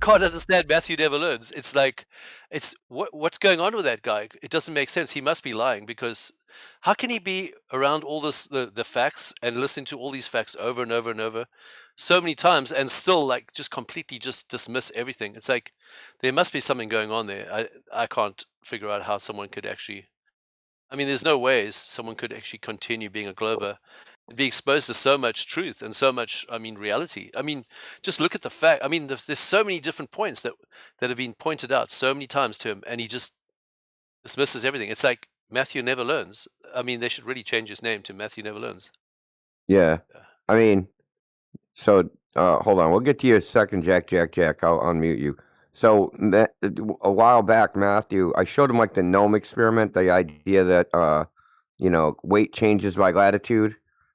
can't understand Matthew Never Learns. It's like, what's going on with that guy? It doesn't make sense. He must be lying because how can he be around all the facts and listen to all these facts over and over and over so many times and still like just completely just dismiss everything? It's like there must be something going on there. I can't figure out how someone could actually. I mean, there's no ways someone could actually continue being a Glober and be exposed to so much truth and so much, I mean, reality. I mean, just look at the fact. I mean, there's so many different points that have been pointed out so many times to him, and he just dismisses everything. It's like Matthew Never Learns. I mean, they should really change his name to Matthew Never Learns. Yeah. Yeah. I mean, so hold on. We'll get to you a second, Jack. I'll unmute you. So a while back, Matthew, I showed him like the gnome experiment, the idea that weight changes by latitude,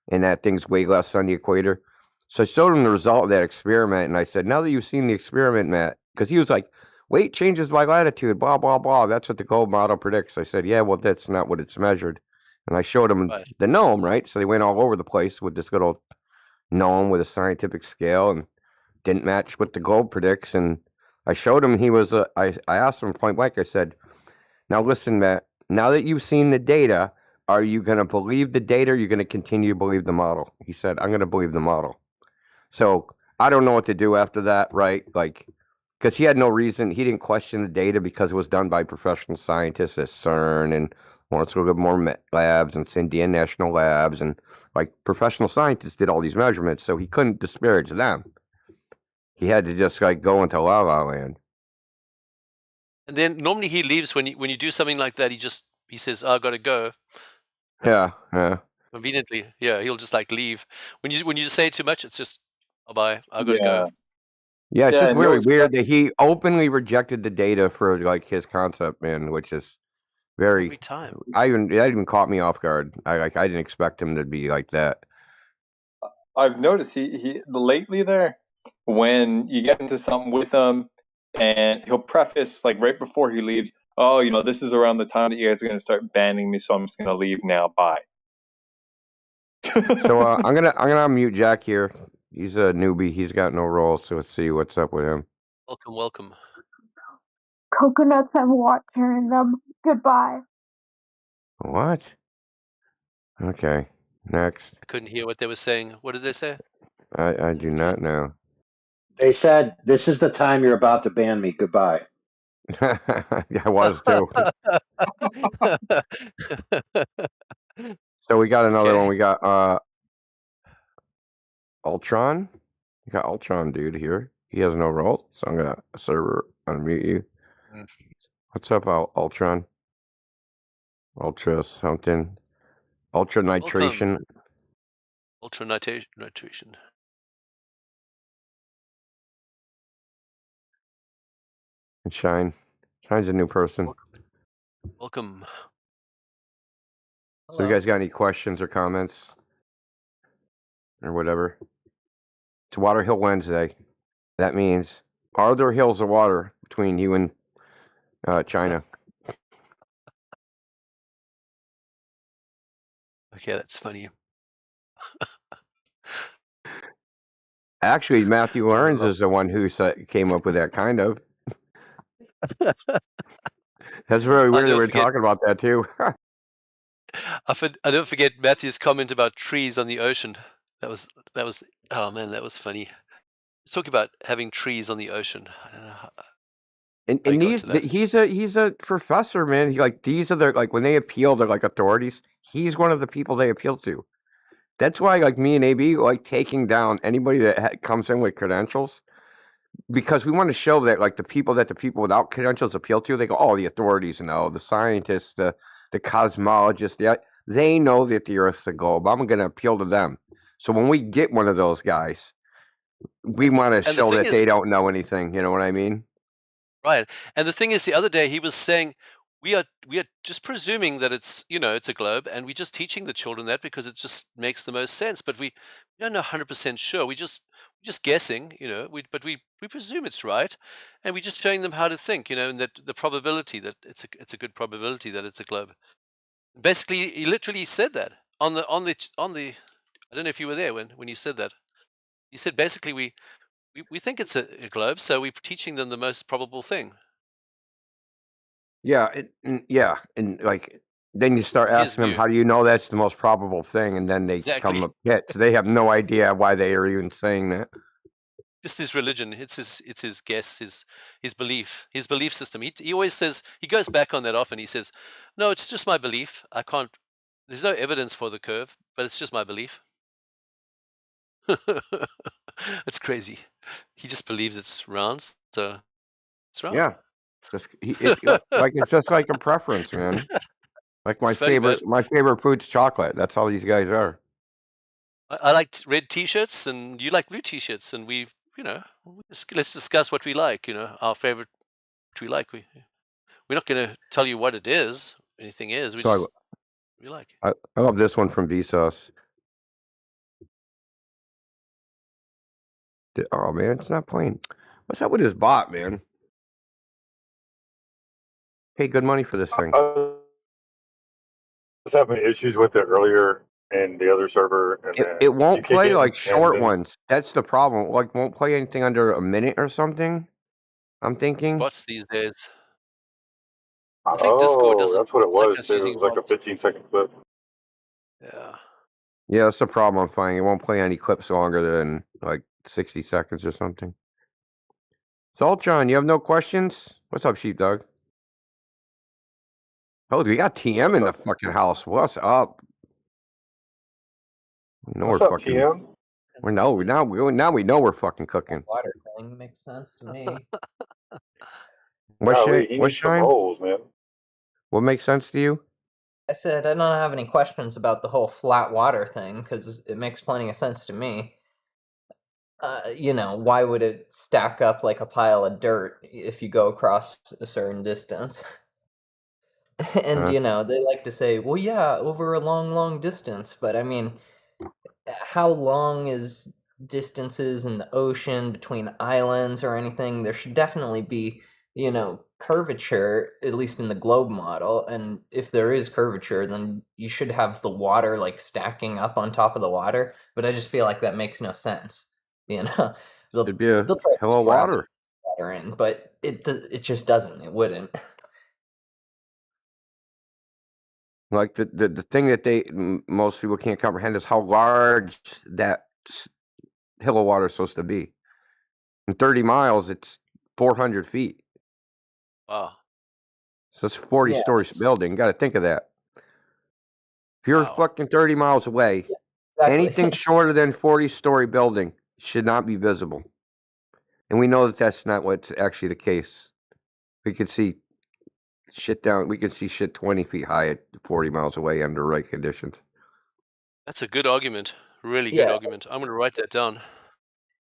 and that thing's way less on the equator. So I showed him the result of that experiment, and I said, now that you've seen the experiment, Matt, because he was like, weight changes by latitude, blah blah blah. That's what the globe model predicts. I said, yeah, well, that's not what it's measured. And I showed him Right. the gnome, right? So they went all over the place with this little gnome with a scientific scale, and didn't match what the globe predicts. And I showed him he was. I asked him point blank. I said, now listen, Matt. Now that you've seen the data, are you going to believe the data or are you going to continue to believe the model? He said, I'm going to believe the model. So I don't know what to do after that, right? Like, because he had no reason. He didn't question the data because it was done by professional scientists at CERN and let's look at more labs and Indian National Labs. And like professional scientists did all these measurements. So he couldn't disparage them. He had to just like go into La La Land. And then normally he leaves when you do something like that. He says, "I got to go." Yeah. Conveniently, yeah, he'll just like leave. When you say too much, it's just, "Oh, bye, I got to Yeah. go." Yeah, it's Yeah, just and really those weird that he openly rejected the data for like his concept, man, which is very. Every time. That even caught me off guard. I didn't expect him to be like that. I've noticed he lately there, when you get into something with him, and he'll preface like right before he leaves, "Oh, this is around the time that you guys are going to start banning me, so I'm just going to leave now. Bye." So I'm gonna unmute Jack here. He's a newbie. He's got no role, so let's see what's up with him. Welcome. Coconuts have water in them. Goodbye. What? Okay, next. I couldn't hear what they were saying. What did they say? I do not know. They said, "This is the time you're about to ban me. Goodbye." I was too. So we got another one. We got Ultron. We got Ultron dude here. He has no role, so I'm gonna server unmute you. What's up, Ultron? Ultra something. Ultra nitration. Ultra nitration. And Shine. Shine's a new person. Welcome. So you guys got any questions or comments? Or whatever? It's Water Hill Wednesday. That means, are there hills of water between you and China? Okay, that's funny. Actually, Matthew Learns is the one who came up with that, kind of. That's really weird that we're talking about that, too. I don't forget Matthew's comment about trees on the ocean. That was oh man, that was funny. He's talking about having trees on the ocean. I don't know how, and he's a professor, man. These are the, like, when they appeal to like authorities, he's one of the people they appeal to. That's why, like, me and AB like taking down anybody that comes in with credentials, because we want to show that like the people without credentials appeal to, they go, oh, the authorities know, the scientists, the cosmologists, they know that the Earth's a globe. I'm going to appeal to them. So when we get one of those guys, we want to show that they don't know anything. You know what I mean? Right. And the thing is, the other day he was saying, we are just presuming that it's a globe, and we're just teaching the children that because it just makes the most sense. But we don't know 100% sure. We're just guessing, but we presume it's right, and we're just showing them how to think, and that the probability that it's a good probability that it's a globe. Basically, he literally said that on the. I don't know if you were there when you said that. He said basically We think it's a globe, so we're teaching them the most probable thing. Yeah, and like then you start From his asking them, view. how do you know that's the most probable thing? And then they tell them Exactly. a pitch. They have no idea why they are even saying that. Just his religion. It's his guess, his belief system. He always says, he goes back on that often. He says, "No, it's just my belief. I can't. There's no evidence for the curve, but it's just my belief." It's crazy. He just believes it's round, so it's round. Yeah, like it's just like a preference, man. Like It's funny, man. my favorite food's chocolate. That's how these guys are. I like red T-shirts, and you like blue T-shirts, and let's discuss what we like. Our favorite, what we like. We're not going to tell you what it is. Anything is. So We like. I love this one from Vsauce. Oh man, it's not playing. What's up with this bot, man? Pay good money for this thing. I was having issues with it earlier in the other server, and then It won't you kick play it, like and short then ones. That's the problem. Like won't play anything under a minute or something. I'm It's thinking. bots these days. I think Discord doesn't that's what it like was us too. It using was like a bots. 15-second clip. Yeah. Yeah, that's the problem I'm finding. It won't play any clips longer than like 60 seconds or something. Saltron, you have no questions? What's up, Sheepdog? Oh, we got TM in the fucking house. What's up? We know What's we're up, fucking. TM? We know now we know we're fucking cooking. Water thing makes sense to me. What Golly, he what needs some shine? rolls, man. What makes sense to you? I said I don't have any questions about the whole flat water thing because it makes plenty of sense to me. Why would it stack up like a pile of dirt if you go across a certain distance? And Huh? they like to say, well, yeah, over a long, long distance. But I mean, how long is distances in the ocean between islands or anything? There should definitely be, curvature, at least in the globe model. And if there is curvature, then you should have the water like stacking up on top of the water. But I just feel like that makes no sense. You know, Should they'll be a they'll try to hell put of gravity water. water in, but it just doesn't. It wouldn't. Like the thing that most people can't comprehend is how large that hill of water is supposed to be. In 30 miles, it's 400 feet. Wow. So it's a 40 Yeah, story building. Got to think of that. If you're Wow. fucking 30 miles away, anything exactly. shorter than 40-story building should not be visible. And we know that that's not what's actually the case. We could see shit down. We could see shit 20 feet high at 40 miles away under right conditions. That's a good argument. Really good Yeah, argument. I'm going to write that down.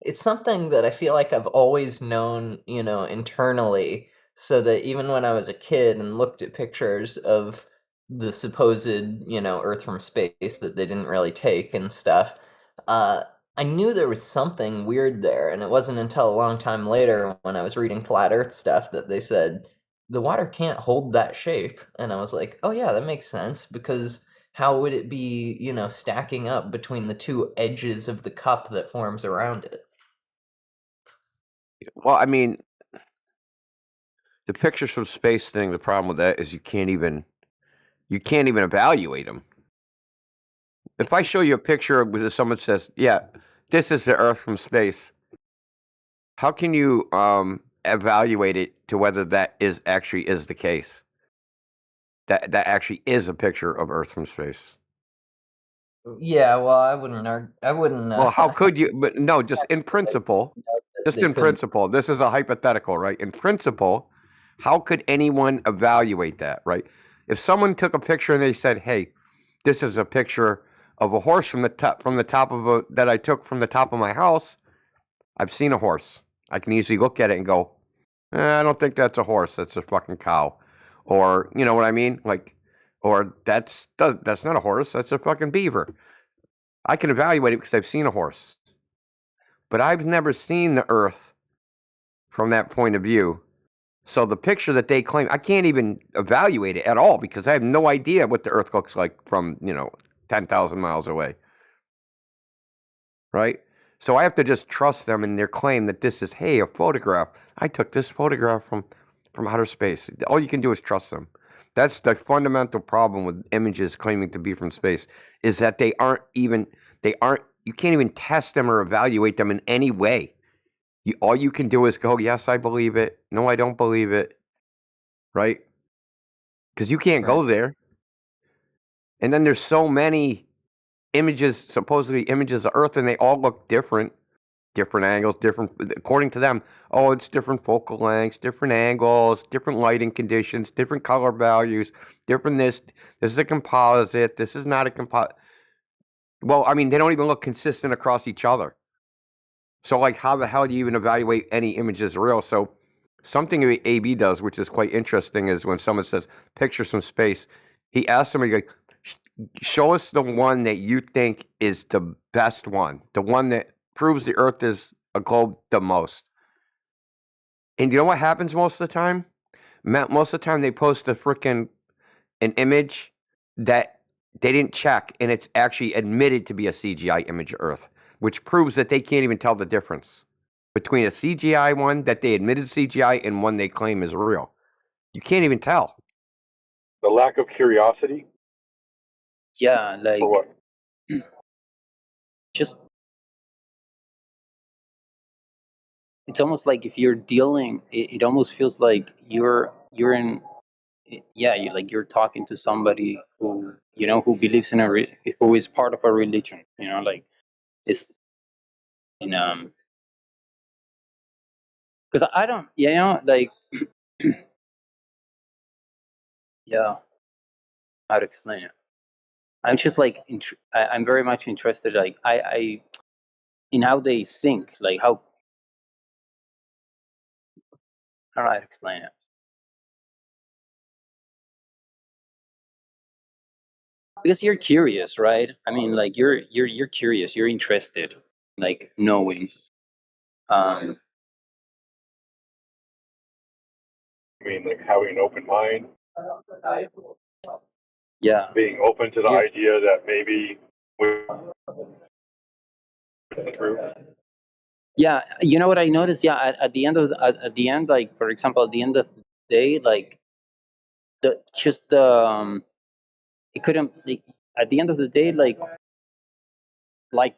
it's something that I feel like I've always known, internally, so that even when I was a kid and looked at pictures of the supposed, Earth from space that they didn't really take and stuff, uh, I knew there was something weird there. And it wasn't until a long time later when I was reading Flat Earth stuff that they said the water can't hold that shape. And I was like, oh, yeah, that makes sense because how would it be, stacking up between the two edges of the cup that forms around it? Well, I mean, the pictures from space thing, the problem with that is you can't even evaluate them. If I show you a picture where someone says, "Yeah, this is the Earth from space," how can you evaluate it to whether that actually is the case? That actually is a picture of Earth from space. Yeah, well, I wouldn't. Well, how could you? But no, just in Like, principle. Just they in couldn't. principle. This is a hypothetical, right? In principle, how could anyone evaluate that, right? If someone took a picture and they said, "Hey, this is a picture of a horse from the top of that I took from the top of my house," I've seen a horse. I can easily look at it and go, I don't think that's a horse. That's a fucking cow. Or, you know what I mean? Like, or that's not a horse. That's a fucking beaver. I can evaluate it because I've seen a horse. But I've never seen the Earth from that point of view. So the picture that they claim, I can't even evaluate it at all because I have no idea what the Earth looks like from, 10,000 miles away. Right? So I have to just trust them in their claim that this is, hey, a photograph. I took this photograph from outer space. All you can do is trust them. That's the fundamental problem with images claiming to be from space, is that they aren't, you can't even test them or evaluate them in any way. All you can do is go, yes, I believe it. No, I don't believe it. Right? Because you can't go there. And then there's so many images, supposedly images of Earth, and they all look different. Different angles, according to them, oh, it's different focal lengths, different angles, different lighting conditions, different color values, different this is a composite, this is not a composite. Well, I mean, they don't even look consistent across each other. So, like, how the hell do you even evaluate any image as real? So, something AB does, which is quite interesting, is when someone says, pictures from space, he asks somebody, like, show us the one that you think is the best one, the one that proves the Earth is a globe the most. And you know what happens most of the time? Most of the time they post an image that they didn't check, and it's actually admitted to be a CGI image of Earth, which proves that they can't even tell the difference between a CGI one that they admitted CGI and one they claim is real. You can't even tell. The lack of curiosity. Yeah, like For what? just it's almost like if you're dealing, it almost feels like you're in, yeah, you're talking to somebody who who believes in who is part of a religion, like it's in because I don't, like yeah, how to explain it. I'm just like I'm very much interested, like I in how they think, like how, I don't know how to explain it. Because you're curious, right? I mean, like you're curious, you're interested, like knowing. Um, I mean, like having an open mind, yeah, being open to the you're, idea that maybe we're true. yeah. You know what I noticed? Yeah, at the end at the end, like for example, at the end of the day, like the it couldn't, like, at the end of the day, like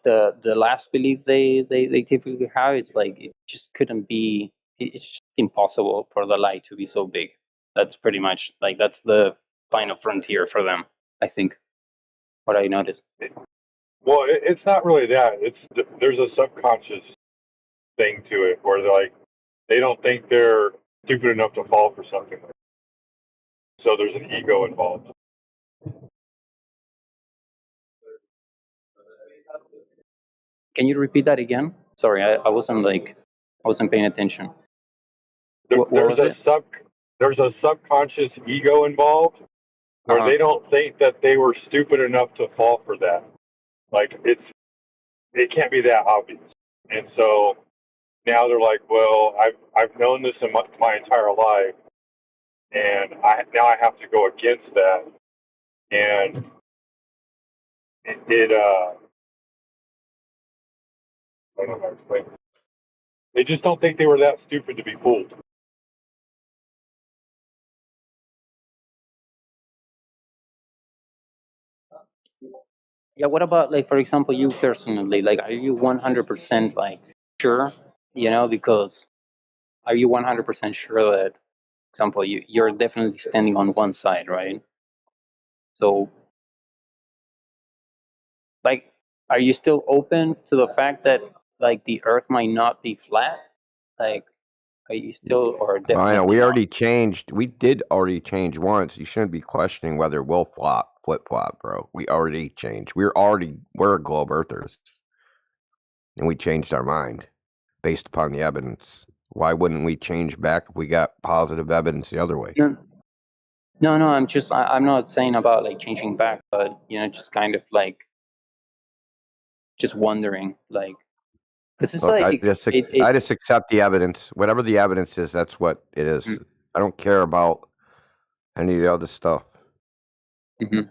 the last belief they typically have, it's like it just couldn't be, it's just impossible for the light to be so big. That's pretty much, like, that's the final frontier for them, I think, what I noticed. Well, it's not really that. There's a subconscious thing to it where they're like, they don't think they're stupid enough to fall for something. So there's an ego involved. Can you repeat that again? Sorry, I wasn't paying attention. What There's was it? there's a subconscious ego involved where Uh-huh. they don't think that they were stupid enough to fall for that. Like it can't be that obvious. And so now they're like, well, I've known this in my entire life, and now I have to go against that, and I don't know how to explain it. They just don't think they were that stupid to be fooled. Yeah, what about, like, for example, you personally, like, are you 100% like sure, because are you 100% sure that, for example, you're definitely standing on one side, right? So, like, are you still open to the fact that, like, the earth might not be flat? Like, are you still, or I know definitely we not? already changed. We did already change once. You shouldn't be questioning whether we'll flip flop, bro. We already changed. We're globe earthers, and we changed our mind based upon the evidence. Why wouldn't we change back if we got positive evidence the other way? No, no, I'm not saying about, like, changing back, but, just kind of like just wondering, like, because it's Look, like I just accept the evidence. Whatever the evidence is, that's what it is. I don't care about any of the other stuff. Mm-hmm.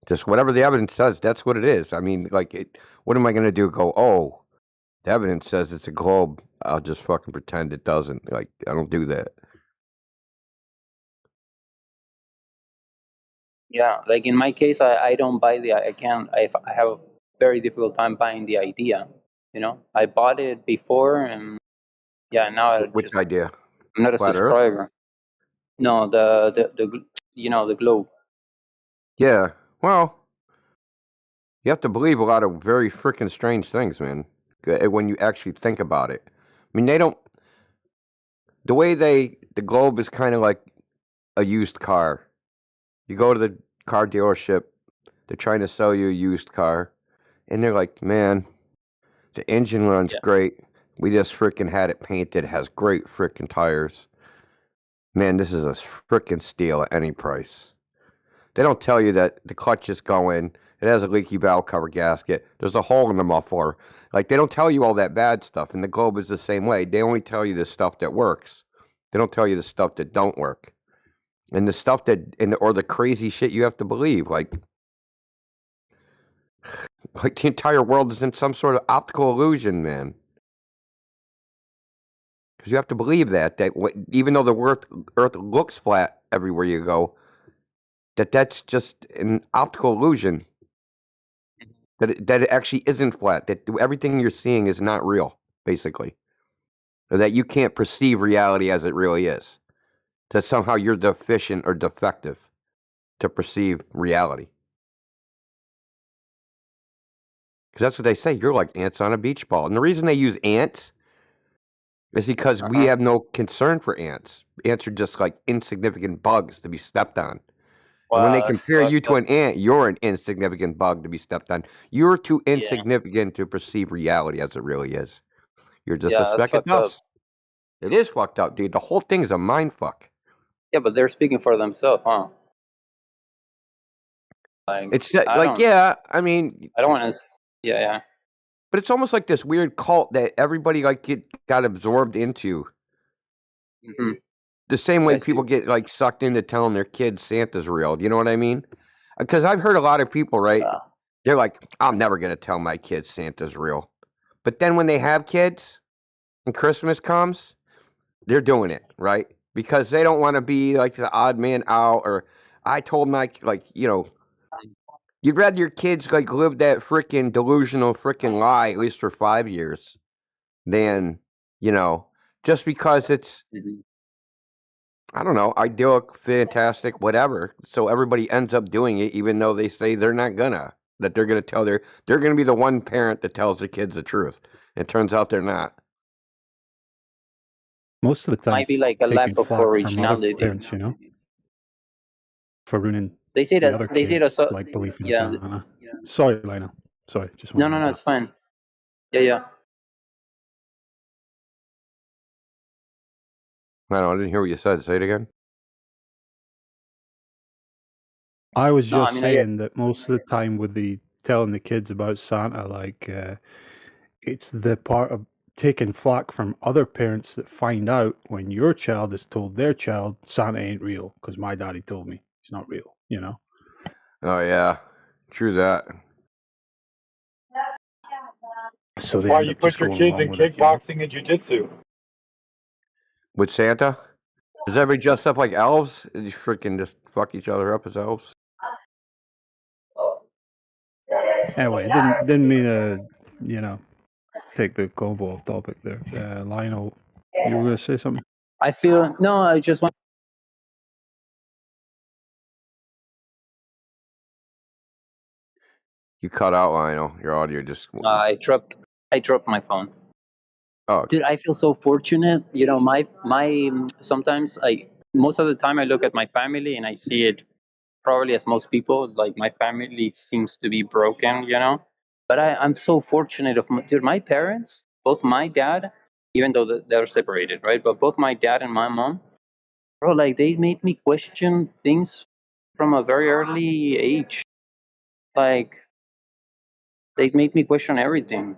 Just whatever the evidence says, that's what it is. I mean, like, what am I going to do? Go, oh, The evidence says it's a globe. I'll just fucking pretend it doesn't. Like, I don't do that. Yeah, like in my case, I don't buy I can't, I have a very difficult time buying the idea. You know, I bought it before and yeah, now Which idea? I'm not a Flat Earth? subscriber. No, the globe. Yeah. Well, you have to believe a lot of very freaking strange things, man. When you actually think about it. I mean, they don't. The way the globe is kind of like a used car. You go to the car dealership, they're trying to sell you a used car, and they're like, man, the engine runs Yeah. great. We just freaking had it painted, has great freaking tires. Man, this is a freaking steal at any price. They don't tell you that the clutch is going, it has a leaky valve cover gasket, there's a hole in the muffler. Like, they don't tell you all that bad stuff, and the Globe is the same way. They only tell you the stuff that works. They don't tell you the stuff that don't work. And the stuff or the crazy shit you have to believe, like the entire world is in some sort of optical illusion, man. Because you have to believe that even though the Earth looks flat everywhere you go, that's just an optical illusion. That it actually isn't flat. That everything you're seeing is not real, basically. Or that you can't perceive reality as it really is. That somehow you're deficient or defective to perceive reality. Because that's what they say. You're like ants on a beach ball. And the reason they use ants is because we have no concern for ants. Ants are just like insignificant bugs to be stepped on. And when they compare you to an ant, you're an insignificant bug to be stepped on. You're too insignificant to perceive reality as it really is. You're just a speck of dust. It is fucked up, dude. The whole thing is a mind fuck. Yeah, but they're speaking for themselves, huh? Like, It's like, yeah, I mean, I don't want to. Yeah. But it's almost like this weird cult that everybody like got absorbed into. Mm-hmm. The same way people get like sucked into telling their kids Santa's real. Do you know what I mean? Because I've heard a lot of people, right? They're like, I'm never going to tell my kids Santa's real. But then when they have kids and Christmas comes, they're doing it, right? Because they don't want to be like the odd man out, or I told my, like, you know, you'd rather your kids like live that freaking delusional freaking lie, at least for 5 years, than, you know, just because it's, I don't know, idyllic, fantastic, whatever. So everybody ends up doing it, even though they say they're not gonna. That they're gonna tell they're gonna be the one parent that tells their kids the truth. It turns out they're not. Most of the time, might be like a lack of originality. Parents, you know, for ruining they say the that other they say kids, that like belief in yeah. Santa. Sorry, Lionel. Sorry, just no, it's fine. Yeah. I didn't hear what you said. Say it again. I was just saying that most of the time with the telling the kids about Santa, like it's the part of taking flack from other parents that find out when your child has told their child Santa ain't real because my daddy told me he's not real, you know? Oh yeah, true that. So that's why you put your kids in kickboxing and jiu-jitsu. With Santa? Is everybody dressed up like elves? Did you freaking just fuck each other up as elves? Anyway, didn't mean to, you know, take the convo off topic there. Lionel, you were going to say something? I just want. You cut out, Lionel. Your audio just. I dropped my phone. Oh, dude, I feel so fortunate. You know, my sometimes most of the time I look at my family and I see it probably as most people. Like my family seems to be broken, you know. But I'm so fortunate of my parents, both my dad, even though they're separated, right? But both my dad and my mom, bro, like they made me question things from a very early age. Like they made me question everything.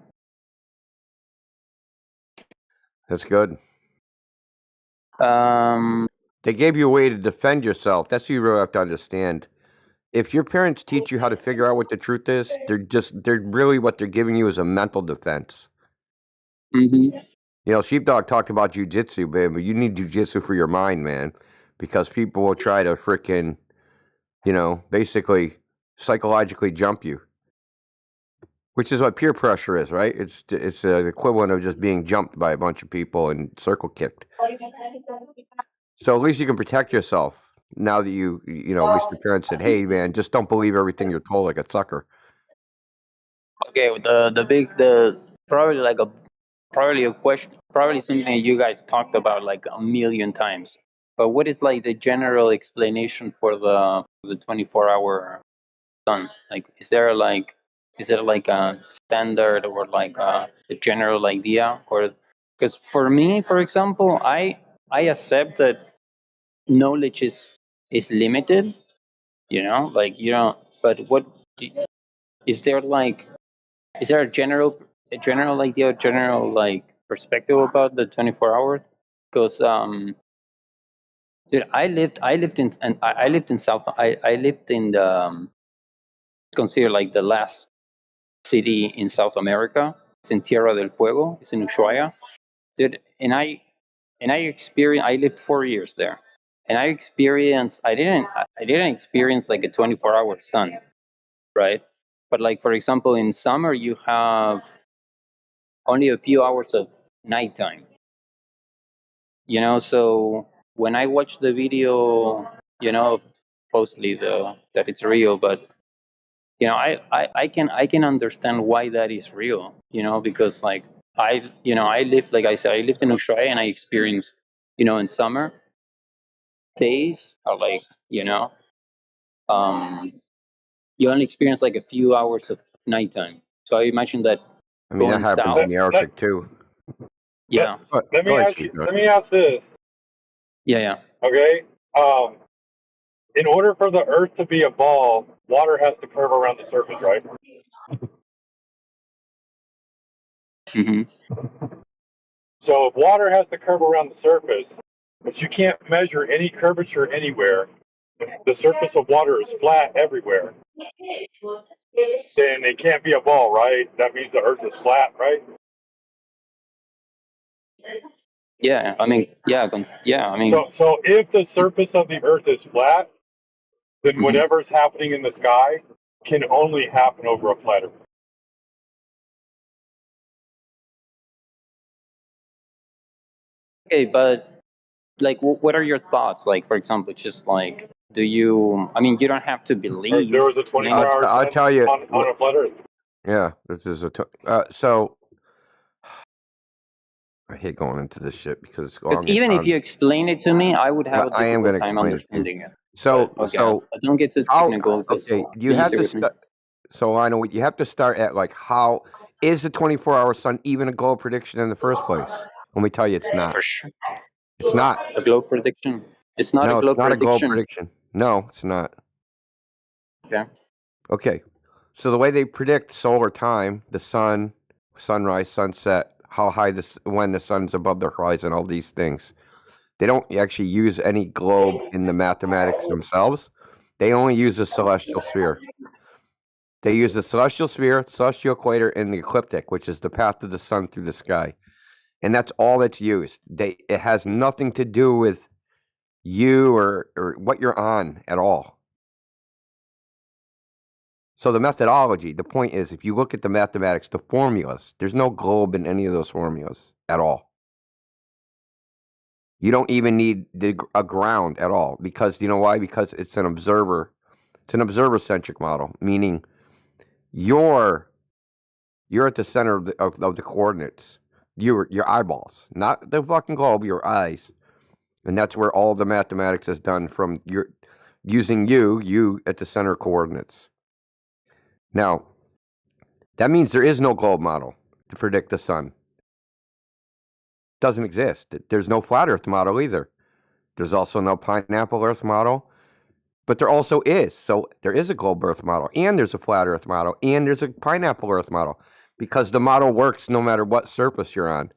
That's good. They gave you a way to defend yourself. That's what you really have to understand. If your parents teach you how to figure out what the truth is, they're really what they're giving you is a mental defense. Mm-hmm. You know, Sheepdog talked about jujitsu, man, but you need jujitsu for your mind, man, because people will try to frickin', you know, basically psychologically jump you, which is what peer pressure is, right? It's the equivalent of just being jumped by a bunch of people and circle kicked. So at least you can protect yourself now that you know, at least your parents said, hey, man, just don't believe everything you're told like a sucker. Okay, the probably like a question, probably something you guys talked about like a million times. But what is like the general explanation for the 24-hour sun? Like, is there like a standard or like a general idea? Or because for me, for example, I accept that knowledge is limited. You know, like you know, but is there like is there a general idea, a general like perspective about the 24 hours? Because dude, I lived in South. I lived in the considered like the last city in South America. It's in Tierra del Fuego. It's in Ushuaia, dude. And I experienced. I lived 4 years there, and I experienced. I didn't experience like a 24-hour sun, right? But like for example, in summer you have only a few hours of nighttime. You know, so when I watch the video, you know, supposedly that it's real, but you know, I can understand why that is real. You know, because like I lived like I said I lived in Ushuaia and I experienced in summer days are like um you only experience like a few hours of nighttime. So I imagine that I mean, that going happens in south, the Arctic too. yeah, Let Go me ahead, ask you. Sheepdog. Let me ask this. yeah. Okay. In order for the Earth to be a ball, water has to curve around the surface, right? Hmm. So if water has to curve around the surface, but you can't measure any curvature anywhere, the surface of water is flat everywhere, then it can't be a ball, right? That means the Earth is flat, right? Yeah, I mean, yeah, I mean, So if the surface of the Earth is flat, then mhm. whatever's happening in the sky can only happen over a flat Earth. Okay, but like, what are your thoughts? Like, for example, just like, do you? I mean, you don't have to believe There was a in any. 24-hour I'll sun tell you. on a flat Earth. Yeah, this is so. I hate going into this shit because it's Because long and even if con. you explain it to me, I would have Well, a I am going difficult to time explain it to you. understanding it. So, But okay, so I don't get too how? technical because Okay, you be have easy to with me. start. So I know you have to start at like how is the 24-hour sun even a globe prediction in the first place? Let me tell you, it's not. For sure. It's not. A globe prediction. It's not a No, it's globe not a globe prediction. prediction. No, it's not. Okay. Okay, so the way they predict solar time, the sun, sunrise, sunset, how high this when the sun's above the horizon, all these things. They don't actually use any globe in the mathematics themselves. They only use the celestial sphere. They use the celestial sphere, celestial equator, and the ecliptic, which is the path of the sun through the sky. And that's all that's used. It has nothing to do with you or what you're on at all. So the methodology, the point is, if you look at the mathematics, the formulas, there's no globe in any of those formulas at all. You don't even need a ground at all because you know why? Because it's an observer. It's an observer-centric model, meaning you're at the center of the coordinates. Your eyeballs, not the fucking globe, your eyes, and that's where all the mathematics is done from your using you at the center coordinates. Now, that means there is no globe model to predict the sun. Doesn't exist. There's no flat Earth model either. There's also no pineapple Earth model. But there also is. So there is a globe Earth model, and there's a flat Earth model, and there's a pineapple Earth model, because the model works no matter what surface you're on.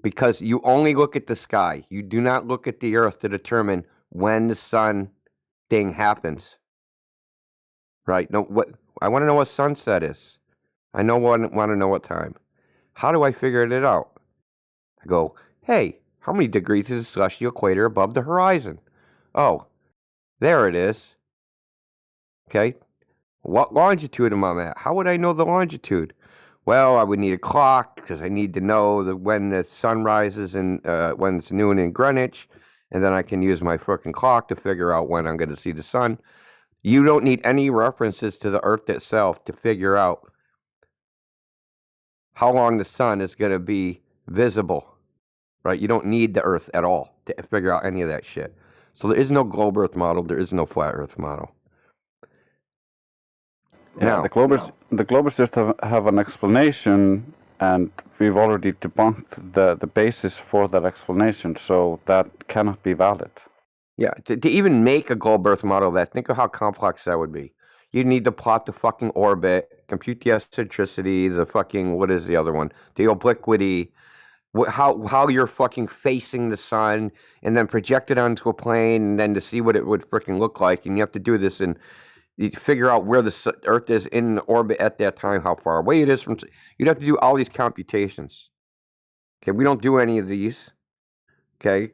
Because you only look at the sky. You do not look at the Earth to determine when the sun thing happens. Right? No, what I want to know what sunset is. I want to know what time. How do I figure it out? I go, hey, how many degrees is the celestial equator above the horizon? Oh, there it is. Okay. What longitude am I at? How would I know the longitude? Well, I would need a clock because I need to know when the sun rises and when it's noon in Greenwich, and then I can use my frickin' clock to figure out when I'm going to see the sun. You don't need any references to the Earth itself to figure out how long the sun is going to be visible, right? You don't need the Earth at all to figure out any of that shit. So there is no globe Earth model. There is no flat Earth model. Yeah, Now, the globers just have an explanation, and we've already debunked the basis for that explanation, so that cannot be valid. yeah, to even make a globe Earth model of that, think of how complex that would be. You'd need to plot the fucking orbit, compute the eccentricity, the fucking, what is the other one? The obliquity, how you're fucking facing the sun, and then project it onto a plane, and then to see what it would freaking look like. And you have to do this, and you figure out where the Earth is in the orbit at that time, how far away it is from. You'd have to do all these computations. Okay, we don't do any of these. Okay,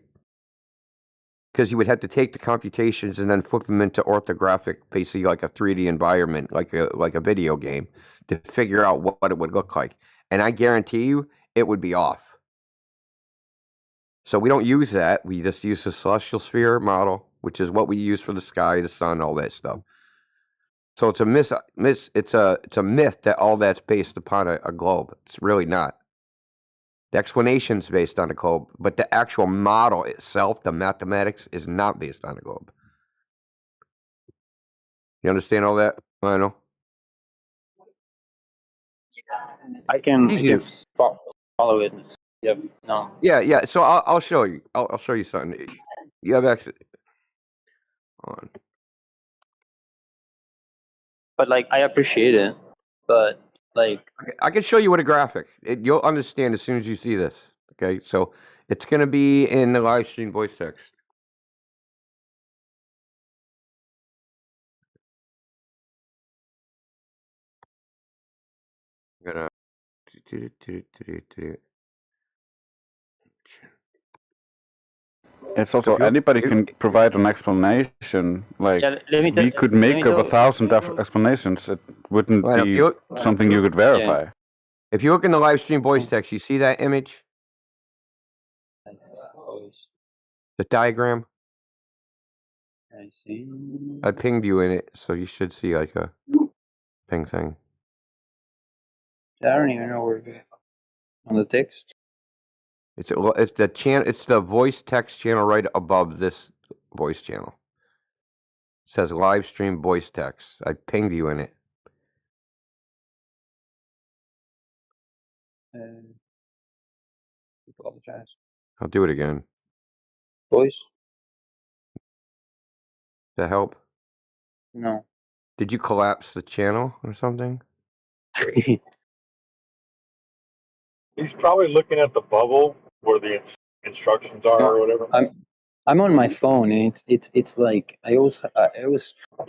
because you would have to take the computations and then flip them into orthographic, basically like a 3D environment, like a video game, to figure out what it would look like. And I guarantee you, it would be off. So we don't use that. We just use the celestial sphere model, which is what we use for the sky, the sun, all that stuff. So it's a it's a myth that all that's based upon a globe. It's really not. The explanation's based on a globe, but the actual model itself, the mathematics, is not based on a globe. You understand all that, Lionel? I can Easy. follow it. Yep. No. Yeah. So I'll show you. I'll show you something. You have actually. Hold on. But like, I appreciate it. But like, I can show you what a graphic. You'll understand as soon as you see this. Okay, so it's going to be in the live stream voice text. I'm gonna. It's also anybody can provide an explanation. Like we could make up 1,000 explanations. It wouldn't be something you could verify. Yeah. If you look in the live stream voice text, you see that image, the diagram. I see. I pinged you in it, so you should see like a ping thing. I don't even know where on the text. It's the channel. It's the voice text channel right above this voice channel. It says live stream voice text. I pinged you in it. Apologize. I'll do it again. Voice? Does that help? No. Did you collapse the channel or something? He's probably looking at the bubble where the instructions are or whatever. I'm on my phone, and it's like I always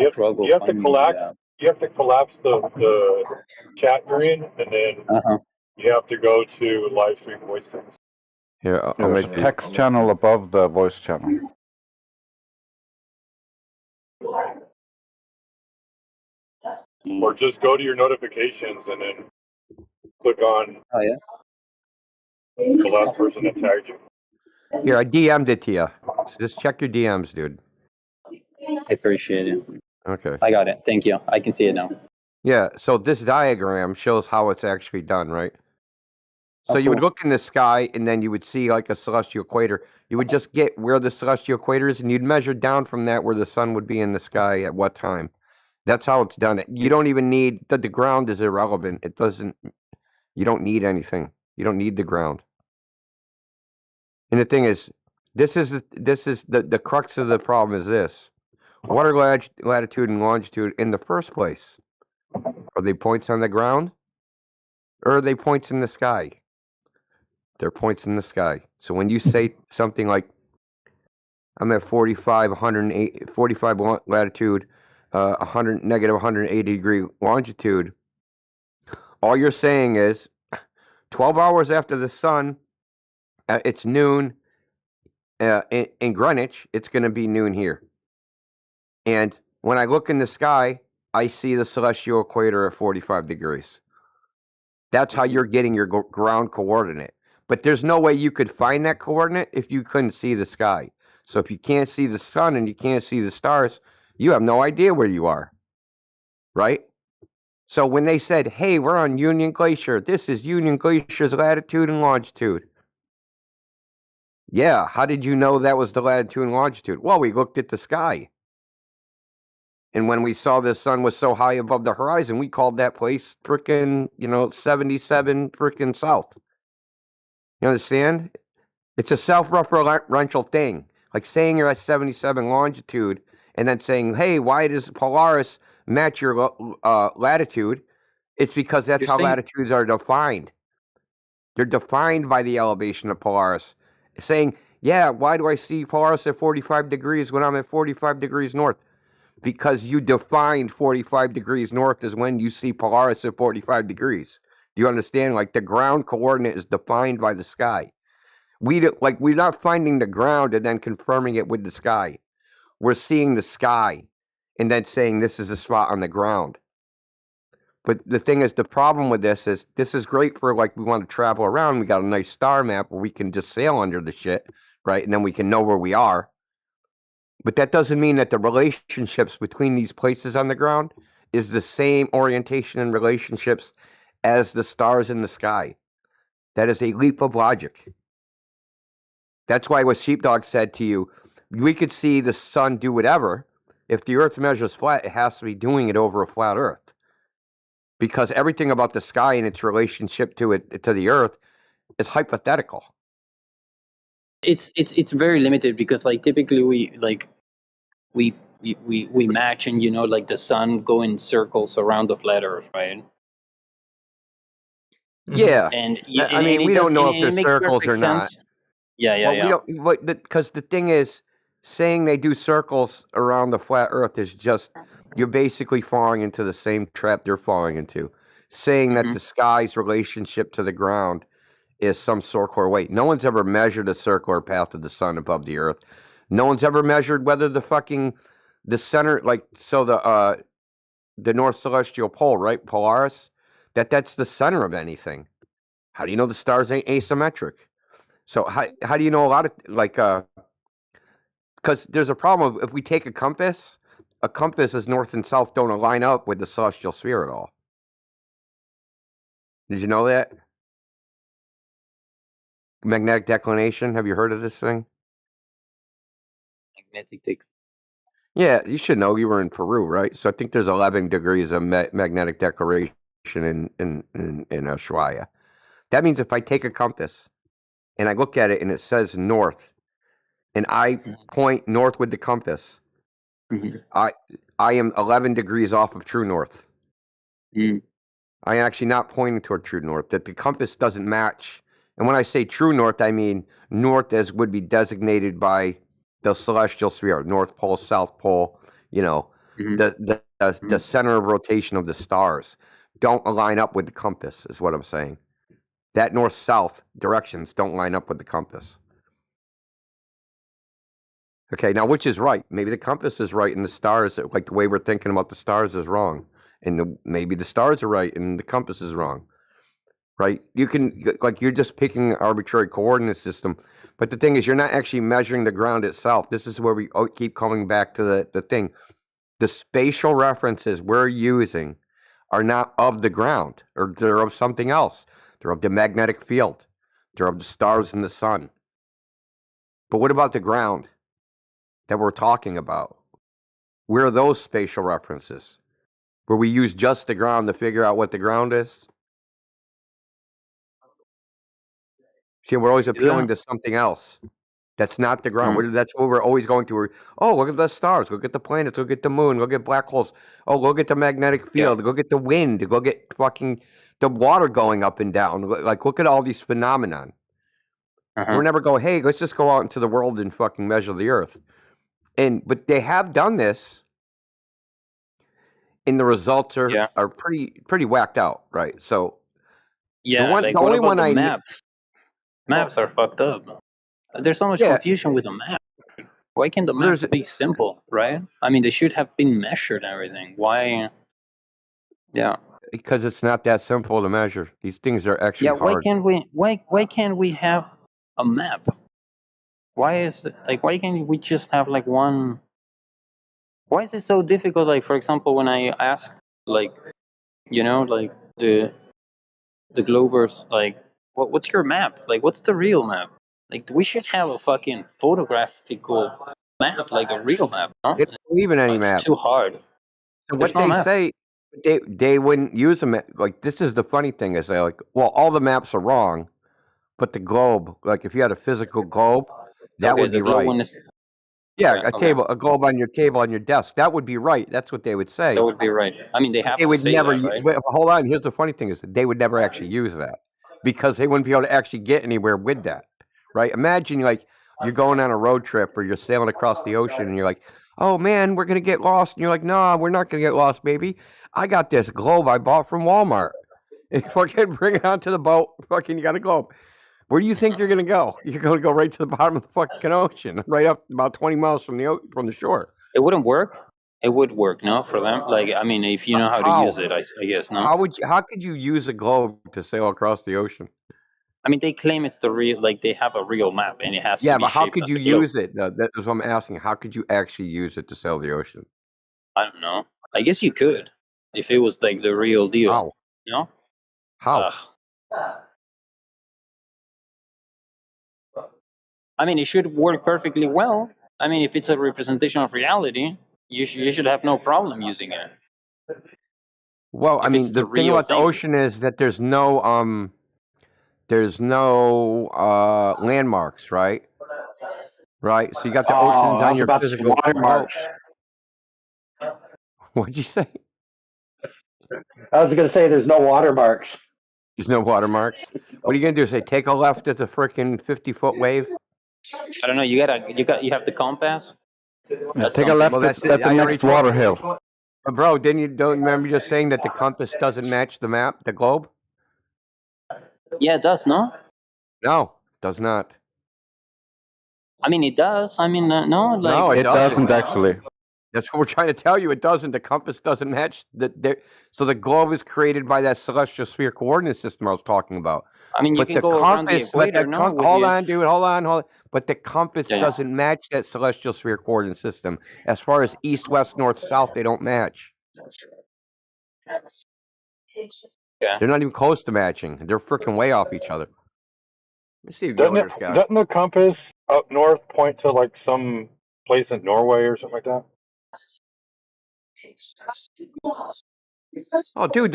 struggle. You have to collapse. You have to collapse the chat you're in, and then you have to go to live stream voice text. Here, I'll There's make a text channel above the voice channel. Or just go to your notifications and then click on the last person that tagged you. Here, I DM'd it to you. So just check your DMs, dude. I appreciate it. Okay. I got it. Thank you. I can see it now. Yeah, so this diagram shows how it's actually done, right? So you would look in the sky, and then you would see like a celestial equator. You would just get where the celestial equator is, and you'd measure down from that where the sun would be in the sky at what time. That's how it's done. You don't even need the ground is irrelevant. It doesn't. You don't need anything. You don't need the ground. And the thing is, this is the crux of the problem is this: what are latitude and longitude in the first place? Are they points on the ground, or are they points in the sky? They're points in the sky. So when you say something like, "I'm at 45 latitude, negative 180 degree longitude," all you're saying is 12 hours after the sun It's noon in Greenwich. It's going to be noon here. And when I look in the sky, I see the celestial equator at 45 degrees. That's how you're getting your ground coordinate. But there's no way you could find that coordinate if you couldn't see the sky. So if you can't see the sun and you can't see the stars, you have no idea where you are. Right? So when they said, hey, we're on Union Glacier, this is Union Glacier's latitude and longitude. Yeah, how did you know that was the latitude and longitude? Well, we looked at the sky. And when we saw the sun was so high above the horizon, we called that place frickin', 77 frickin' south. You understand? It's a self-referential thing. Like saying you're at 77 longitude and then saying, hey, why does Polaris match your latitude? It's because that's how latitudes are defined. They're defined by the elevation of Polaris. Saying, yeah, why do I see Polaris at 45 degrees when I'm at 45 degrees north? Because you defined 45 degrees north as when you see Polaris at 45 degrees. Do you understand? Like the ground coordinate is defined by the sky. We're not finding the ground and then confirming it with the sky. We're seeing the sky and then saying this is a spot on the ground. But the thing is, the problem with this is great for like we want to travel around. We got a nice star map where we can just sail under the shit, right? And then we can know where we are. But that doesn't mean that the relationships between these places on the ground is the same orientation and relationships as the stars in the sky. That is a leap of logic. That's why what Sheepdog said to you, we could see the sun do whatever. If the earth measures flat, it has to be doing it over a flat earth. Because everything about the sky and its relationship to the earth is hypothetical. It's very limited because like typically we match and like the sun go in circles around the flat earth, right? Yeah. And I mean, we don't know if they're circles or not. Yeah. We don't, because the thing is, saying they do circles around the flat earth is just, you're basically falling into the same trap they're falling into. Saying that the sky's relationship to the ground is some circular weight. No one's ever measured a circular path of the sun above the earth. No one's ever measured whether the center, the North Celestial Pole, right, Polaris, that's the center of anything. How do you know the stars ain't asymmetric? So how do you know a lot of because there's a problem if we take a compass as north and south don't line up with the celestial sphere at all. Did you know that? Magnetic declination. Have you heard of this thing? Magnetic. Yeah, you should know. You were in Peru, right? So I think there's 11 degrees of magnetic declination in Ushuaia. That means if I take a compass and I look at it and it says north, and I point north with the compass, I am 11 degrees off of true north. I am actually not pointing toward true north. That the compass doesn't match. And when I say true north, I mean north as would be designated by the celestial sphere, North Pole, South Pole, the center of rotation of the stars don't line up with the compass, is what I'm saying. That north-south directions don't line up with the compass. Okay, now which is right? Maybe the compass is right and the stars, like the way we're thinking about the stars, is wrong. And maybe the stars are right and the compass is wrong. Right? You can, like, you're just picking an arbitrary coordinate system. But the thing is, you're not actually measuring the ground itself. This is where we keep coming back to the thing. The spatial references we're using are not of the ground, or they're of something else. They're of the magnetic field. They're of the stars and the sun. But what about the ground that we're talking about? Where are those spatial references? Where we use just the ground to figure out what the ground is? See, we're always appealing to something else. That's not the ground. That's what we're always going to. Oh, look at the stars. Look at the planets. Look at the moon. Look at black holes. Oh, look at the magnetic field. Look at the wind. Look at fucking the water going up and down. Like, look at all these phenomenon. We're never go, hey, let's just go out into the world and fucking measure the earth. But they have done this, and the results are pretty whacked out, right? So the only one I maps? Maps are fucked up. There's so much Yeah, confusion with a map. Why can't the there's map be simple, right? I mean, they should have been measured and everything. Why? Yeah. because it's not that simple to measure. These things are actually Yeah. Why hard. can't we? Why can't we have a map? Why is it, like, why can't we just have like one? Why is it so difficult? Like, for example, when I ask, like, like the Globers, like, what's your map? Like, what's the real map? Like, we should have a fucking photographical map, like a real map, no? They don't believe in any It's map. too hard. So There's what no they map. say, they wouldn't use a map. Like, this is the funny thing is they're like, well, all the maps are wrong, but the globe, like if you had a physical globe, that Okay, would the be globe right. one is Yeah, okay. Okay, a globe on your table on your desk, that would be right. That's what they would say. that would be right. I mean, they But have they to would say never. that, right? But hold on. Here's the funny thing: is that they would never actually use that because they wouldn't be able to actually get anywhere with that, right? Imagine like you're going on a road trip or you're sailing across the ocean and you're like, "Oh man, we're gonna get lost," and you're like, "No, we're not gonna get lost, baby. I got this globe I bought from Walmart. And fucking bring it onto the boat. Fucking, you got a globe. Where do you think you're gonna go? You're gonna go right to the bottom of the fucking ocean, right up about 20 miles from the shore. It wouldn't work. It would work, no, for them. Like, I mean, if you know how to use How? it, I guess, no. How could you use a globe to sail across the ocean? I mean, they claim it's the real, like they have a real map and it has to Yeah, be but how shaped could as you a globe. use it? That is what I'm asking. How could you actually use it to sail the ocean? I don't know. I guess you could if it was like the real deal. How? You know? How? I mean, it should work perfectly well. I mean, if it's a representation of reality, you should have no problem using it. Well, I If it's mean, the the thing real about the thing. ocean is that there's no landmarks, right? Right. So you got the Oh, oceans I on was your about to say physical globe. watermarks. What'd you say? I was going to say there's no watermarks. There's no watermarks. What are you gonna do? Say take a left at a freaking 50-foot wave? I don't know. You have the compass. Yeah, That's take a something. left Well, that's at it. the I already next told water you. hill. Bro, don't remember just saying that the compass doesn't match the map, the globe? Yeah, it does, no? No, does not. I mean, it does. I mean, no, like. No, It doesn't actually. That's what we're trying to tell you. It doesn't. The compass doesn't match. So the globe is created by that celestial sphere coordinate system I was talking about. I mean, you But can the go around the compass, but equator, the no? With hold the, on, dude, hold on. But the compass yeah. doesn't match that celestial sphere coordinate system. As far as east, west, north, south, they don't match. Yeah. They're not even close to matching. They're freaking way off each other. Let's see if Doesn't Yoder's got it. doesn't the compass up north point to like some place in Norway or something like that? Oh, dude,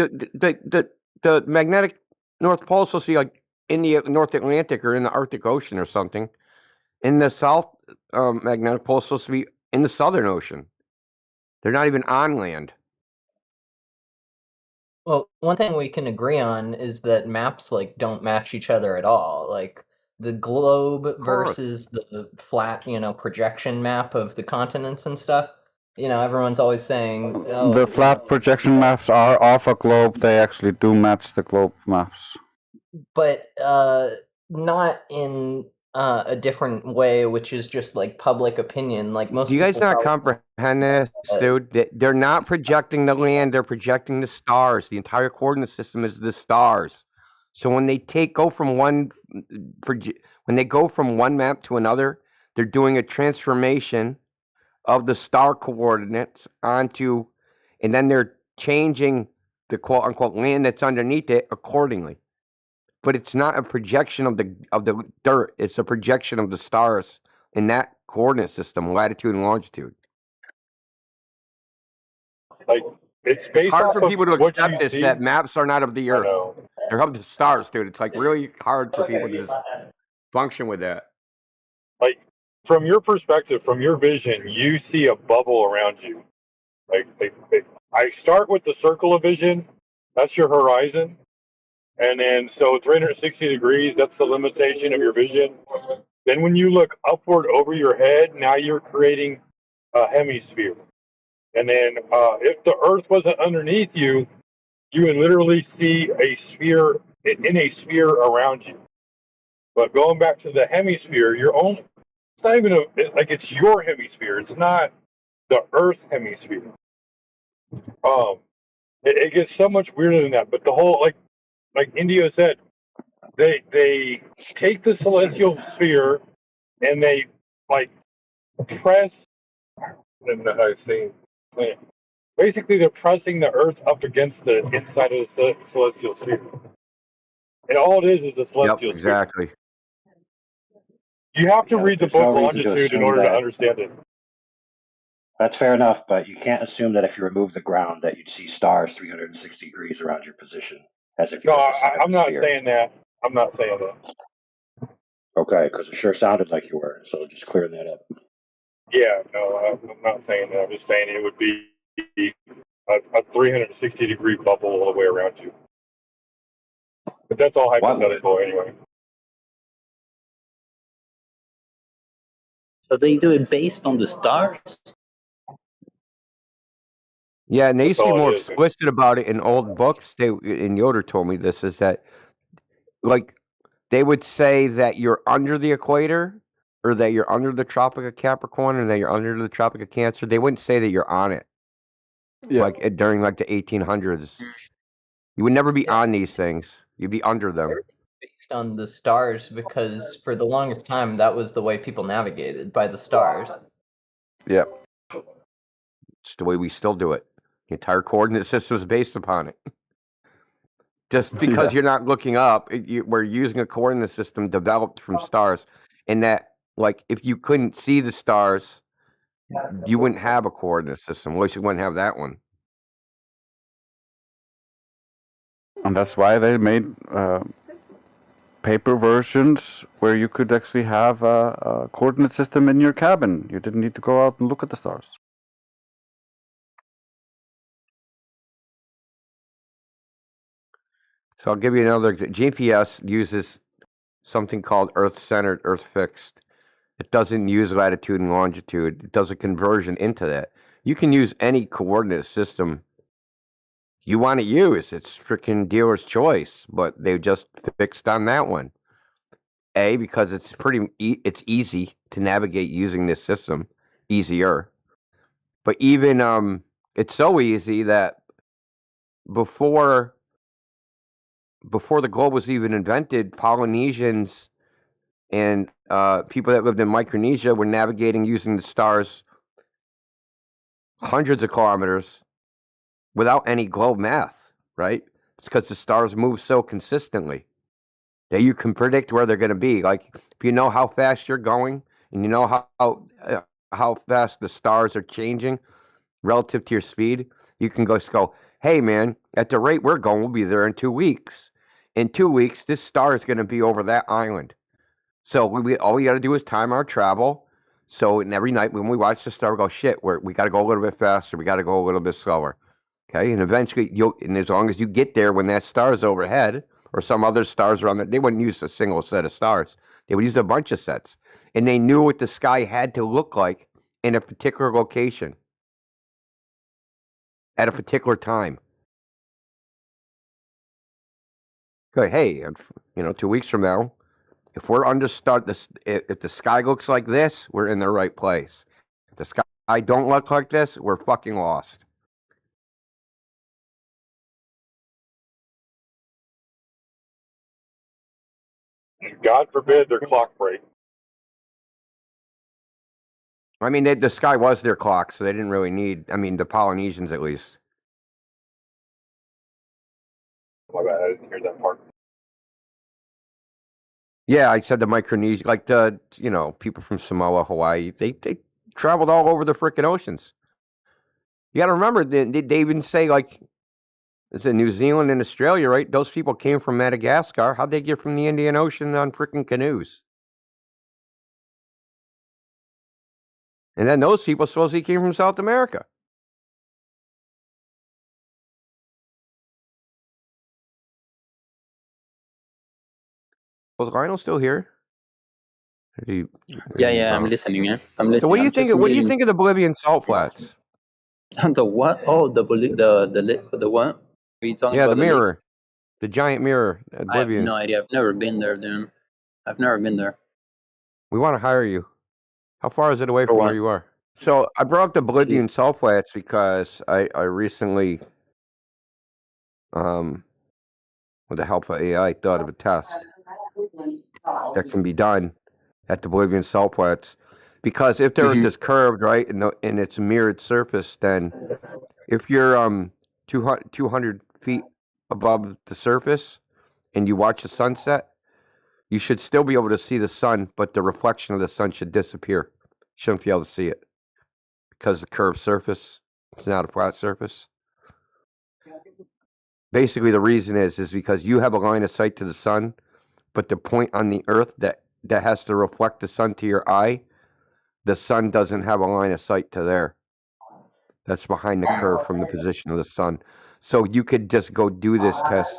the magnetic North Pole is supposed to be like in the North Atlantic or in the Arctic Ocean or something. In the South magnetic pole is supposed to be in the Southern Ocean. They're not even on land. Well, one thing we can agree on is that maps like don't match each other at all. Like the globe versus the flat, projection map of the continents and stuff. Everyone's always saying, "Oh, The flat projection maps are off a globe. They actually do match the globe maps. but not in a different way, which is just like public opinion. Like most Do you guys people not probably comprehend this, dude? They're not projecting the land; they're projecting the stars. The entire coordinate system is the stars. So when they go from one map to another, they're doing a transformation of the star coordinates onto, and then they're changing the quote unquote land that's underneath it accordingly. But it's not a projection of the dirt; it's a projection of the stars in that coordinate system, latitude and longitude. Like it's It's based hard off for of people to what you accept this see. that maps are not of the I Earth; know. they're of the stars, dude. It's like really hard for people to just function with that. Like from your perspective, from your vision, you see a bubble around you. Like I start with the circle of vision. That's your horizon. And then, so 360 degrees, that's the limitation of your vision. Then when you look upward over your head, now you're creating a hemisphere. And then if the Earth wasn't underneath you, you would literally see a sphere in a sphere around you. But going back to the hemisphere, it's not even it's your hemisphere. It's not the Earth hemisphere. It gets so much weirder than that. But the whole like Indio said, they take the celestial sphere and they like press. I don't know how to say it. Basically, they're pressing the Earth up against the inside of the celestial sphere, and all it is a celestial sphere. Exactly. You have to Yeah, read the there's no book reason to Longitude in assume order to that. understand it. That's fair enough, but you can't assume that if you remove the ground that you'd see stars 360 degrees around your position, as if you No, were at the center I'm of the not sphere. saying that. I'm not saying that. Okay, because it sure sounded like you were, so just clearing that up. Yeah, no, I'm not saying that. I'm just saying it would be a 360 degree bubble all the way around you. But that's all hypothetical anyway. So they do it based on the stars? Yeah, and they used to be all it more is. explicit about it in old books. And Yoder told me this, is that like they would say that you're under the equator, or that you're under the Tropic of Capricorn, or that you're under the Tropic of Cancer. They wouldn't say that you're on it. Yeah. Like during like the 1800s, you would never be on these things. You'd be under them. Based on the stars, because for the longest time that was the way people navigated, by the stars. Yeah. It's the way we still do it. The entire coordinate system is based upon it. Just because you're not looking up, we're using a coordinate system developed from stars. And that, like, if you couldn't see the stars, you wouldn't have a coordinate system. At least you wouldn't have that one. And that's why they made paper versions where you could actually have a coordinate system in your cabin. You didn't need to go out and look at the stars. So I'll give you another example. GPS uses something called Earth-centered, Earth-fixed. It doesn't use latitude and longitude. It does a conversion into that. You can use any coordinate system you want to use. It's freaking dealer's choice, but they just fixed on that one. A, because it's it's easy to navigate using this system, easier. But even it's so easy that before the globe was even invented, Polynesians and people that lived in Micronesia were navigating using the stars hundreds of kilometers without any globe math, right? It's because the stars move so consistently that you can predict where they're going to be. Like if you know how fast you're going, and you know how fast the stars are changing relative to your speed, you can just go, hey man, at the rate we're going, we'll be there in 2 weeks. In 2 weeks, this star is going to be over that island. So all we got to do is time our travel. So every night when we watch the star, we go, shit, we got to go a little bit faster. We got to go a little bit slower. Okay, and eventually and as long as you get there when that star is overhead, or some other stars around there, they wouldn't use a single set of stars. They would use a bunch of sets. And they knew what the sky had to look like in a particular location at a particular time. Okay, hey, 2 weeks from now, if we're under if the sky looks like this, we're in the right place. If the sky don't look like this, we're fucking lost. God forbid their clock break. I mean, the sky was their clock, so they didn't really need. I mean, the Polynesians at least. My bad, I didn't hear that part. Yeah, I said the Micronesia, like the people from Samoa, Hawaii, they traveled all over the frickin' oceans. You got to remember, they even say like, is it New Zealand and Australia, right? Those people came from Madagascar. How'd they get from the Indian Ocean on frickin' canoes? And then those people supposedly came from South America. Was Lionel still here? Yeah, I'm listening. Yeah, I'm listening. So what do you think? What do you think of the Bolivian salt flats? The what? Oh, the what? Are you talking Yeah, about the the lakes? mirror, the giant mirror at I have Bolivian. no idea. I've never been there, then. I've never been there. We want to hire you. How far is it away For from where what? you are? So I brought up the Gee. Bolivian salt flats because I recently, with the help of AI, thought of a test that can be done at the Bolivian salt flats. Because if the Earth Mhm. is curved, right, and it's a mirrored surface, then if you're 200 feet above the surface and you watch the sunset, you should still be able to see the sun, but the reflection of the sun should disappear. You shouldn't be able to see it because the curved surface, it's not a flat surface. Basically, the reason is because you have a line of sight to the sun, but the point on the Earth that has to reflect the sun to your eye, the sun doesn't have a line of sight to there. That's behind the curve from the position of the sun. So you could just go do this test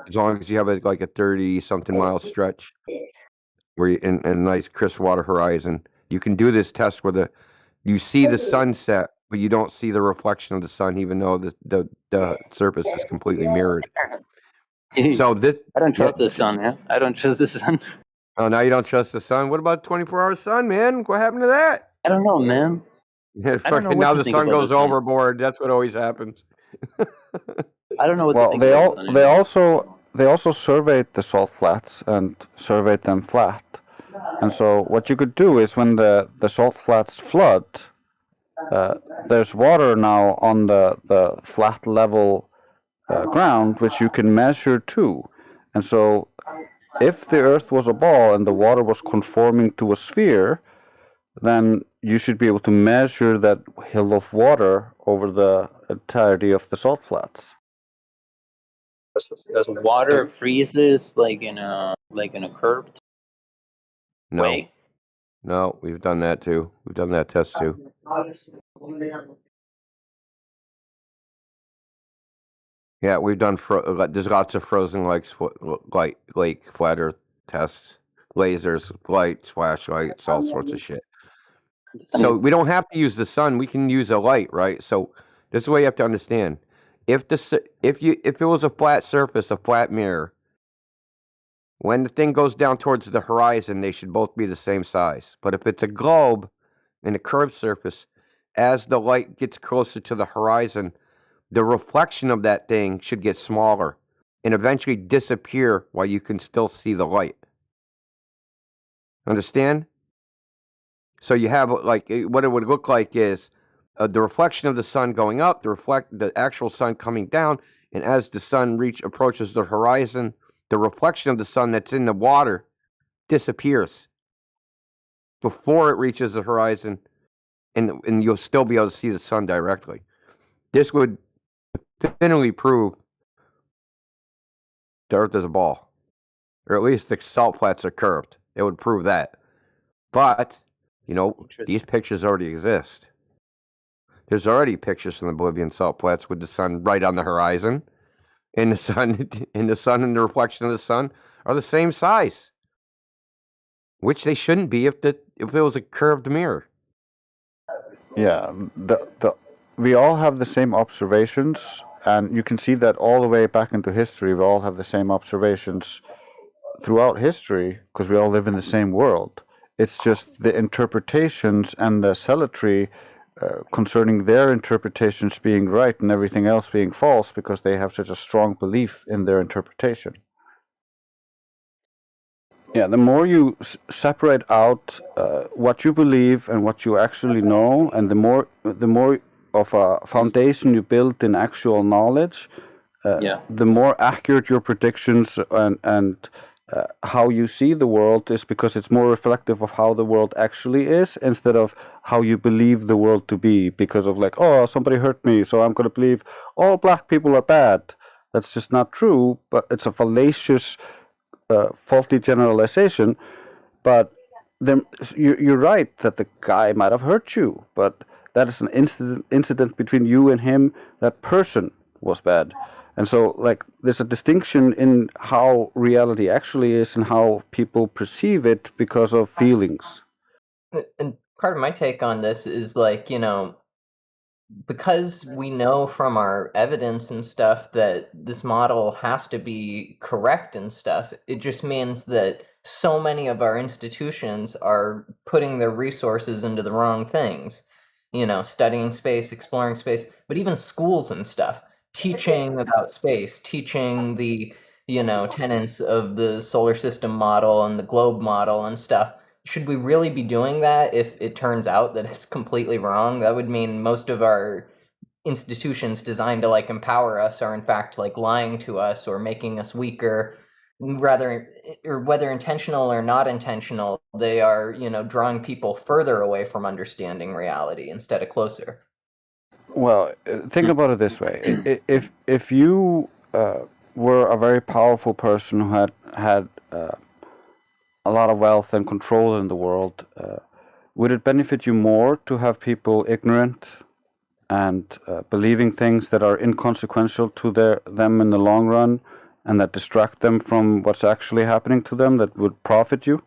as long as you have like a 30-something mile stretch where you in a nice crisp water horizon. You can do this test where you see the sunset, but you don't see the reflection of the sun, even though the surface is completely mirrored. So this, I don't trust the sun, man. I don't trust the sun. Oh, now you don't trust the sun. What about 24-hour sun, man? What happened to that? I don't know, man. I don't know what Now to the think sun about the goes sun. overboard. That's what always happens. I don't know what to Well, think about the sun. they also surveyed the salt flats and surveyed them flat. And so what you could do is when the salt flats flood, there's water now on the flat level ground, which you can measure too. And so if the Earth was a ball and the water was conforming to a sphere, then you should be able to measure that hill of water over the entirety of the salt flats. Does water freezes like in a curved No. way? No, we've done that too. We've done that test too. Yeah, we've done. There's lots of frozen lake flat Earth tests, lasers, lights, flashlights, all sorts of shit. So we don't have to use the sun. We can use a light, right? So this is what you have to understand. If it was a flat surface, a flat mirror, when the thing goes down towards the horizon, they should both be the same size. But if it's a globe and a curved surface, as the light gets closer to the horizon, the reflection of that thing should get smaller and eventually disappear while you can still see the light. Understand? So you have what it would look like is the reflection of the sun going up, the actual sun coming down, and as the sun approaches the horizon, the reflection of the sun that's in the water disappears before it reaches the horizon, and you'll still be able to see the sun directly. This would definitively prove the Earth is a ball, or at least the salt flats are curved. It would prove that. But these pictures already exist. There's already pictures from the Bolivian salt flats with the sun right on the horizon, and the sun and the reflection of the sun are the same size, which they shouldn't be if it was a curved mirror. Yeah, we all have the same observations, and you can see that all the way back into history. We all have the same observations throughout history because we all live in the same world. It's just the interpretations and the zealotry concerning their interpretations being right and everything else being false because they have such a strong belief in their interpretation. Yeah, the more you separate out what you believe and what you actually know, and the more of a foundation you build in actual knowledge, the more accurate your predictions and how you see the world is, because it's more reflective of how the world actually is instead of how you believe the world to be, because of oh, somebody hurt me, so I'm going to believe all black people are bad. That's just not true, but it's a fallacious faulty generalization. But then you're right that the guy might have hurt you, but that is an incident between you and him. That person was bad. And so there's a distinction in how reality actually is and how people perceive it because of feelings. And part of my take on this is because we know from our evidence and stuff that this model has to be correct and stuff, it just means that so many of our institutions are putting their resources into the wrong things. Studying space, exploring space, but even schools and stuff, teaching about space, teaching the, tenets of the solar system model and the globe model and stuff. Should we really be doing that if it turns out that it's completely wrong? That would mean most of our institutions designed to empower us are in fact lying to us or making us weaker, rather, or whether intentional or not intentional, they are drawing people further away from understanding reality instead of closer. Well, think about it this way: if you were a very powerful person who had a lot of wealth and control in the world, would it benefit you more to have people ignorant and believing things that are inconsequential to them in the long run, and that distract them from what's actually happening to them, that would profit you?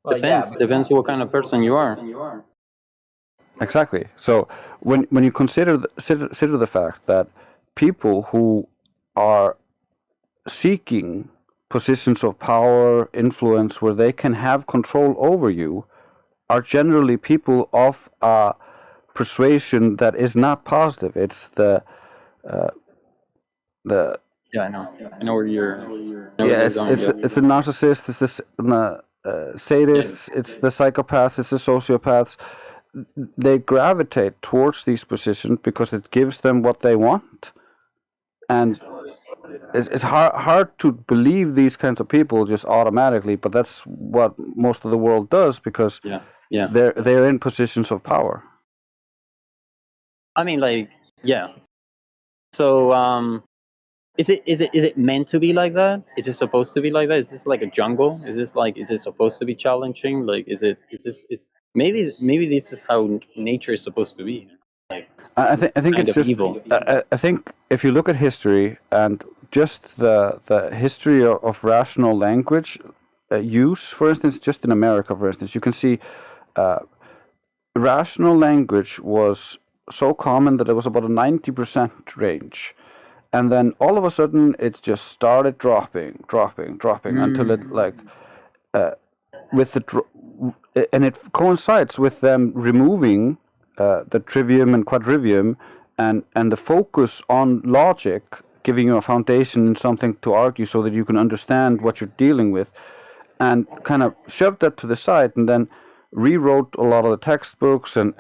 Well, Depends what kind of person you are. Exactly. So when you consider the fact that people who are seeking positions of power, influence, where they can have control over you, are generally people of a persuasion that is not positive. It's the Yeah, I know. I know where you're. It's a narcissist. It's the sadists. It's the psychopaths. It's the sociopaths. They gravitate towards these positions because it gives them what they want, and it's hard to believe these kinds of people just automatically. But that's what most of the world does because they're in positions of power. I mean, so is it meant to be like that? Is it supposed to be like that? Is this like a jungle? Is it supposed to be challenging? Maybe this is how nature is supposed to be. I think it's just evil. I think if you look at history and just the history of rational language use, for instance, just in America, for instance, you can see rational language was so common that it was about a 90% range. And then all of a sudden, it just started dropping until it and it coincides with them removing the trivium and quadrivium and the focus on logic, giving you a foundation and something to argue so that you can understand what you're dealing with, and kind of shoved that to the side and then rewrote a lot of the textbooks and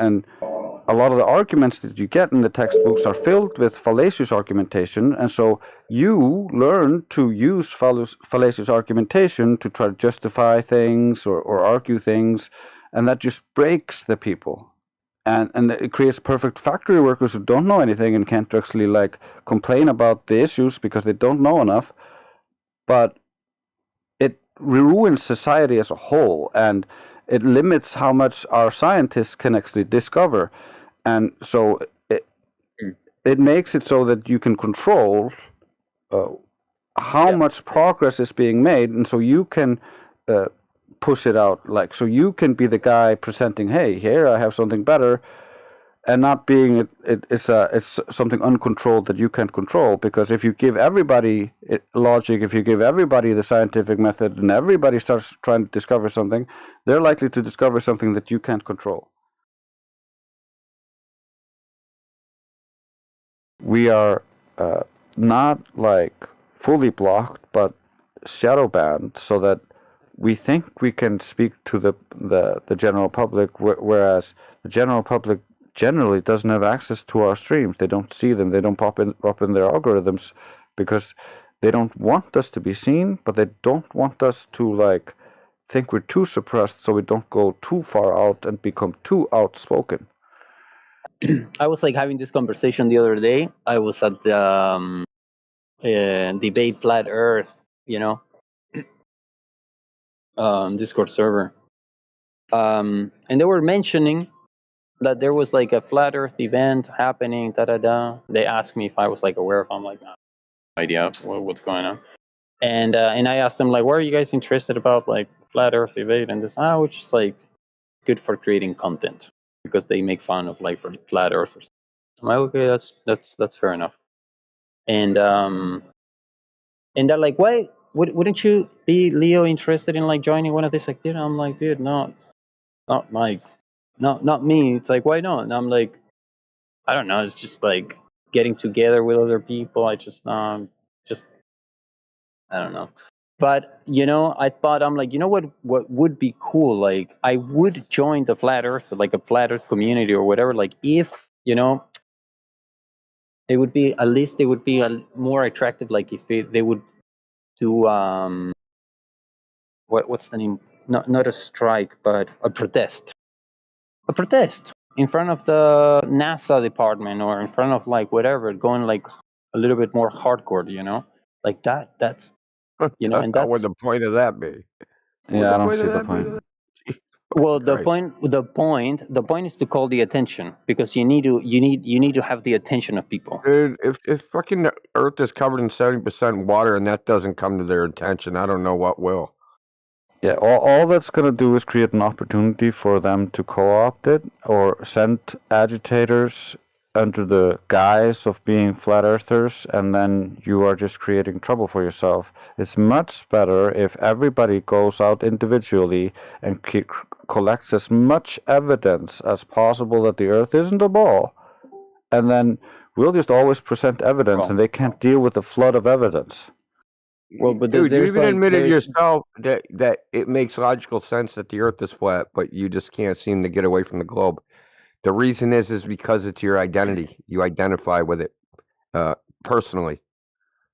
a lot of the arguments that you get in the textbooks are filled with fallacious argumentation, and so you learn to use fallacious argumentation to try to justify things or argue things, and that just breaks the people. And it creates perfect factory workers who don't know anything and can't actually complain about the issues because they don't know enough, but it ruins society as a whole, and it limits how much our scientists can actually discover. And so it makes it so that you can control how much progress is being made, and so you can push it out. So you can be the guy presenting, "Hey, here I have something better," and not being it's something uncontrolled that you can't control. Because if you give everybody logic, if you give everybody the scientific method, and everybody starts trying to discover something, they're likely to discover something that you can't control. We are not fully blocked, but shadow banned, so that we think we can speak to the general public, whereas the general public generally doesn't have access to our streams. They don't see them. They don't pop in their algorithms because they don't want us to be seen, but they don't want us to think we're too suppressed, so we don't go too far out and become too outspoken. I was having this conversation the other day. I was at the debate flat Earth, Discord server, and they were mentioning that there was a flat Earth event happening. They asked me if I was aware of. I'm no idea what's going on, and I asked them why are you guys interested about flat Earth debate and this? Which is good for creating content because they make fun of flat earthers. I'm okay, that's fair enough. And they're why wouldn't you be, Leo, interested in like joining one of these activities? I'm like, dude, no, not Mike, not me. It's like, why not? And I'm like, I don't know. It's just like getting together with other people. I just I don't know. But I thought, I'm like, what would be cool? Like, I would join the flat Earth, like a flat Earth community or whatever. Like, if it would be, at least it would be more attractive. Like if they would do what's the name? Not a strike, but a protest. A protest in front of the NASA department, or in front of like whatever, going like a little bit more hardcore. Like that. That's and What that's would the point of that be? Yeah, I don't see the point. well, the Christ. point is to call the attention, because you need to have the attention of people. Dude, if fucking the Earth is covered in 70% water and that doesn't come to their attention, I don't know what will. Yeah, all that's going to do is create an opportunity for them to co-opt it or send agitators under the guise of being flat earthers, and then you are just creating trouble for yourself. It's much better if everybody goes out individually and collects as much evidence as possible that the Earth isn't a ball, and then we'll just always present evidence, and they can't deal with the flood of evidence. Well, but dude, you even admitted yourself that it makes logical sense that the Earth is flat, but you just can't seem to get away from the globe. The reason is because it's your identity. You identify with it personally,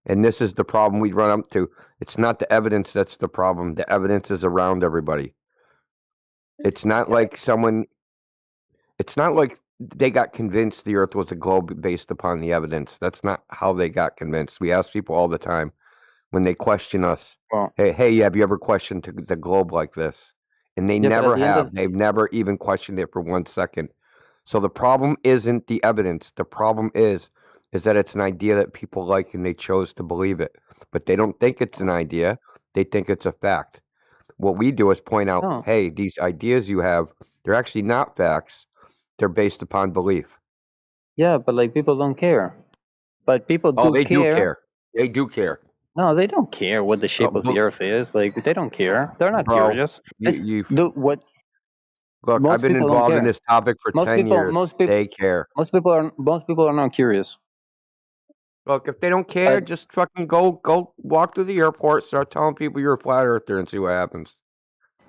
and this is the problem we run up to. It's not the evidence that's the problem. The evidence is around everybody. It's not like someone. It's not like they got convinced the Earth was a globe based upon the evidence. That's not how they got convinced. We ask people all the time when they question us, hey, have you ever questioned the globe like this? And they never have. They've never even questioned it for 1 second. So the problem isn't the evidence. The problem is that it's an idea that people like and they chose to believe it. But they don't think it's an idea. They think it's a fact. What we do is point out, hey, these ideas you have, they're actually not facts. They're based upon belief. Yeah, but like people don't care. But people do they do care. They do care. No, they don't care what the shape of the Earth is. Like, they don't care. They're not curious. Look, I've been involved in this topic for 10 years. They care. Most people are not curious. Look, if they don't care, just fucking go walk through the airport, start telling people you're a flat earther, and see what happens.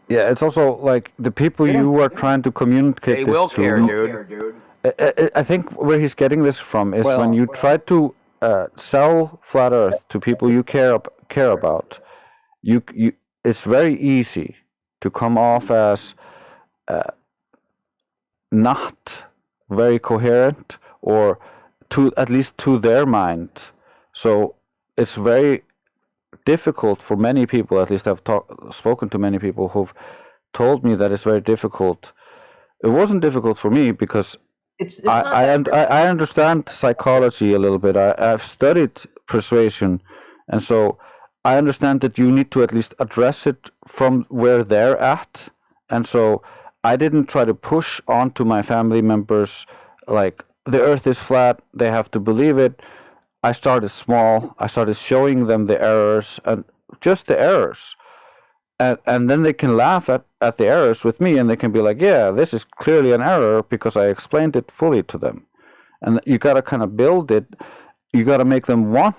Yeah, it's also like the people you are trying to communicate they this will to. Care, dude. I think where he's getting this from is when you try to sell flat Earth to people you care about. It's very easy to come off as not very coherent, or at least to their mind. So it's very difficult for many people. At least I've spoken to many people who've told me that it's very difficult. It wasn't difficult for me because I understand psychology a little bit. I've studied persuasion, and so I understand that you need to at least address it from where they're at. And so I didn't try to push onto my family members like the Earth is flat, they have to believe it. I started small. I started showing them the errors, and just the errors. And then they can laugh at the errors with me, and they can be like, yeah, this is clearly an error because I explained it fully to them. And you got to kind of build it. You got to make them want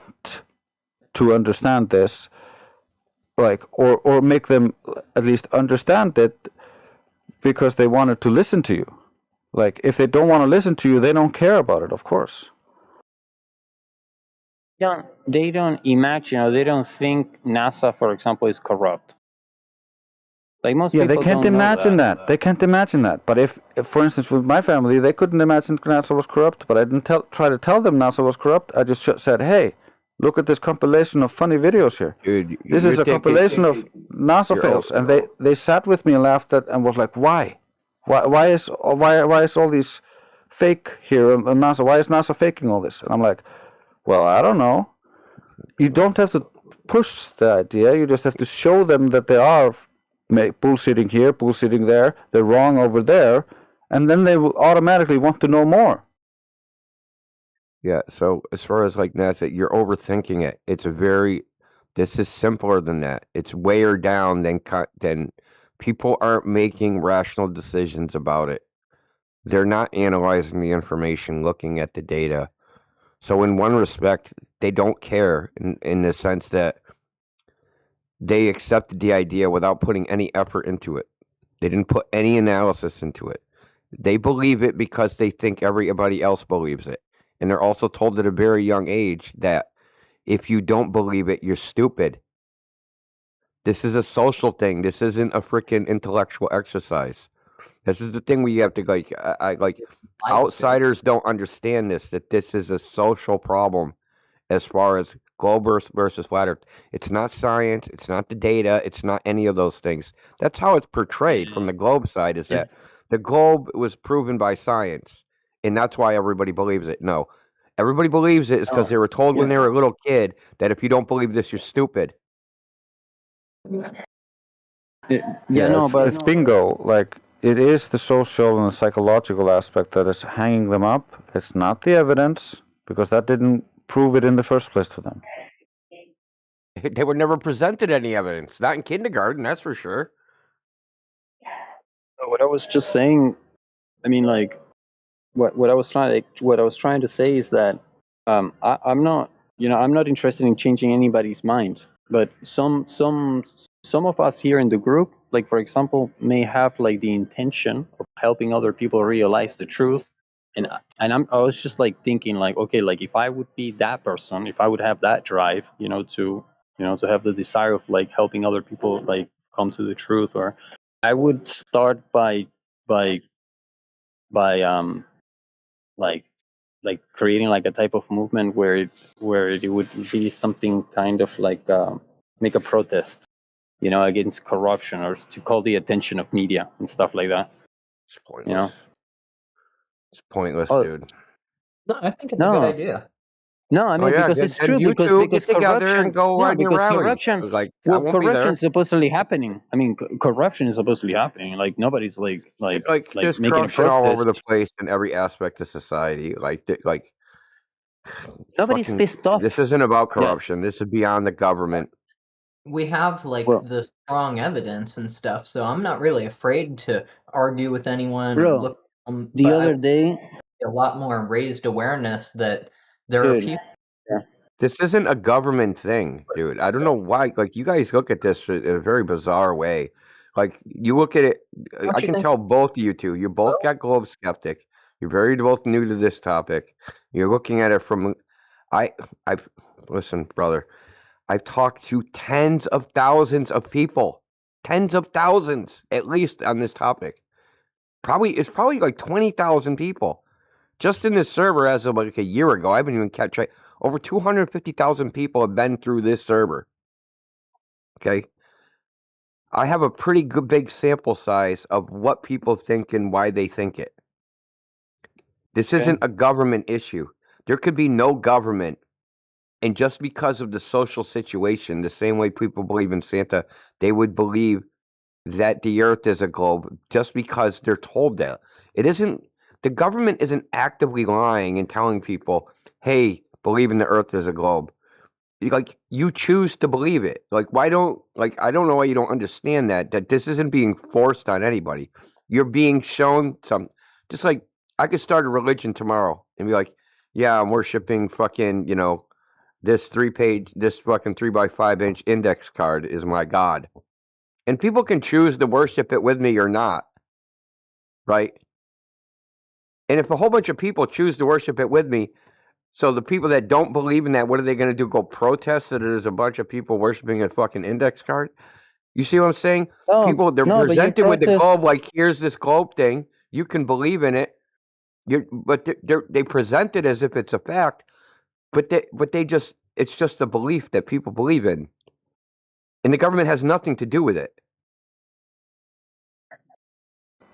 to understand this, like, or make them at least understand it because they wanted to listen to you. Like, if they don't want to listen to you, they don't care about it, of course. Yeah, they don't imagine, they don't think NASA, for example, is corrupt. Like most people they can't imagine that. They can't imagine that. But if, for instance, with my family, they couldn't imagine NASA was corrupt, but I didn't try to tell them NASA was corrupt. I just said, hey, look at this compilation of funny videos here. Dude, this is a compilation of NASA fails. And they sat with me and laughed at and was like, why? Why is all these fake here on NASA? Why is NASA faking all this? And I'm like, well, I don't know. You don't have to push the idea. You just have to show them that they are bullshitting here, bullshitting there, they're wrong over there, and then they will automatically want to know more. Yeah, so as far as like NASA, you're overthinking it. It's a very This is simpler than that. It's wayer down than people aren't making rational decisions about it. They're not analyzing the information, looking at the data. So in one respect, they don't care in the sense that they accepted the idea without putting any effort into it. They didn't put any analysis into it. They believe it because they think everybody else believes it. And they're also told at a very young age that if you don't believe it, you're stupid. This is a social thing. This isn't a freaking intellectual exercise. This is the thing where you have to outsiders don't understand this, that this is a social problem as far as globe Earth versus flat Earth. It's not science. It's not the data. It's not any of those things. That's how it's portrayed from the globe side, is that the globe was proven by science, and that's why everybody believes it. No. Everybody believes it is because they were told when they were a little kid that if you don't believe this, you're stupid. It's bingo. Like, it is the social and the psychological aspect that is hanging them up. It's not the evidence, because that didn't prove it in the first place to them. They were never presented any evidence. Not in kindergarten, that's for sure. What I was just saying, I mean, like, what I was trying to say is that I'm not, I'm not interested in changing anybody's mind, but some of us here in the group, like for example, may have like the intention of helping other people realize the truth, and I was just like thinking like, okay, like if I would be that person, if I would have that drive, to have the desire of like helping other people like come to the truth, or I would start by like creating like a type of movement where it would be something kind of like make a protest, against corruption, or to call the attention of media and stuff like that. It's pointless. It's pointless, dude. No, I think it's a good idea. No, I mean, because it's true. Because get together corruption, and go on your rally. Corruption, corruption is supposedly happening. I mean, corruption is supposedly happening. Like nobody's like there's making corruption a all over the protest. place in every aspect of society. Nobody's pissed off. This isn't about corruption. Yeah. This is beyond the government. We have the strong evidence and stuff, so I'm not really afraid to argue with anyone. Bro, the other day, a lot more raised awareness that there are people. Yeah. This isn't a government thing, dude. I don't know why. Like, you guys look at this in a very bizarre way. Like, you look at it. I can tell both of you two. You both got globe skeptic. You're very both new to this topic. You're looking at it from. Listen, brother. I've talked to tens of thousands of people, tens of thousands at least on this topic. It's probably like 20,000 people just in this server as of like a year ago. I haven't even kept track. Over 250,000 people have been through this server. Okay. I have a pretty good big sample size of what people think and why they think it. This isn't a government issue. There could be no government. And just because of the social situation, the same way people believe in Santa, they would believe that the earth is a globe just because they're told that. The government isn't actively lying and telling people, hey, believe in the earth is a globe. Like, you choose to believe it. Like, I don't know why you don't understand that this isn't being forced on anybody. You're being shown some, just like I could start a religion tomorrow and be like, yeah, I'm worshiping fucking, this fucking 3x5 inch index card is my God. And people can choose to worship it with me or not. Right? And if a whole bunch of people choose to worship it with me, so the people that don't believe in that, what are they going to do? Go protest that there's a bunch of people worshiping a fucking index card? You see what I'm saying? They're presented with the globe like, here's this globe thing. You can believe in it. But they present it as if it's a fact. But it's just a belief that people believe in. And the government has nothing to do with it.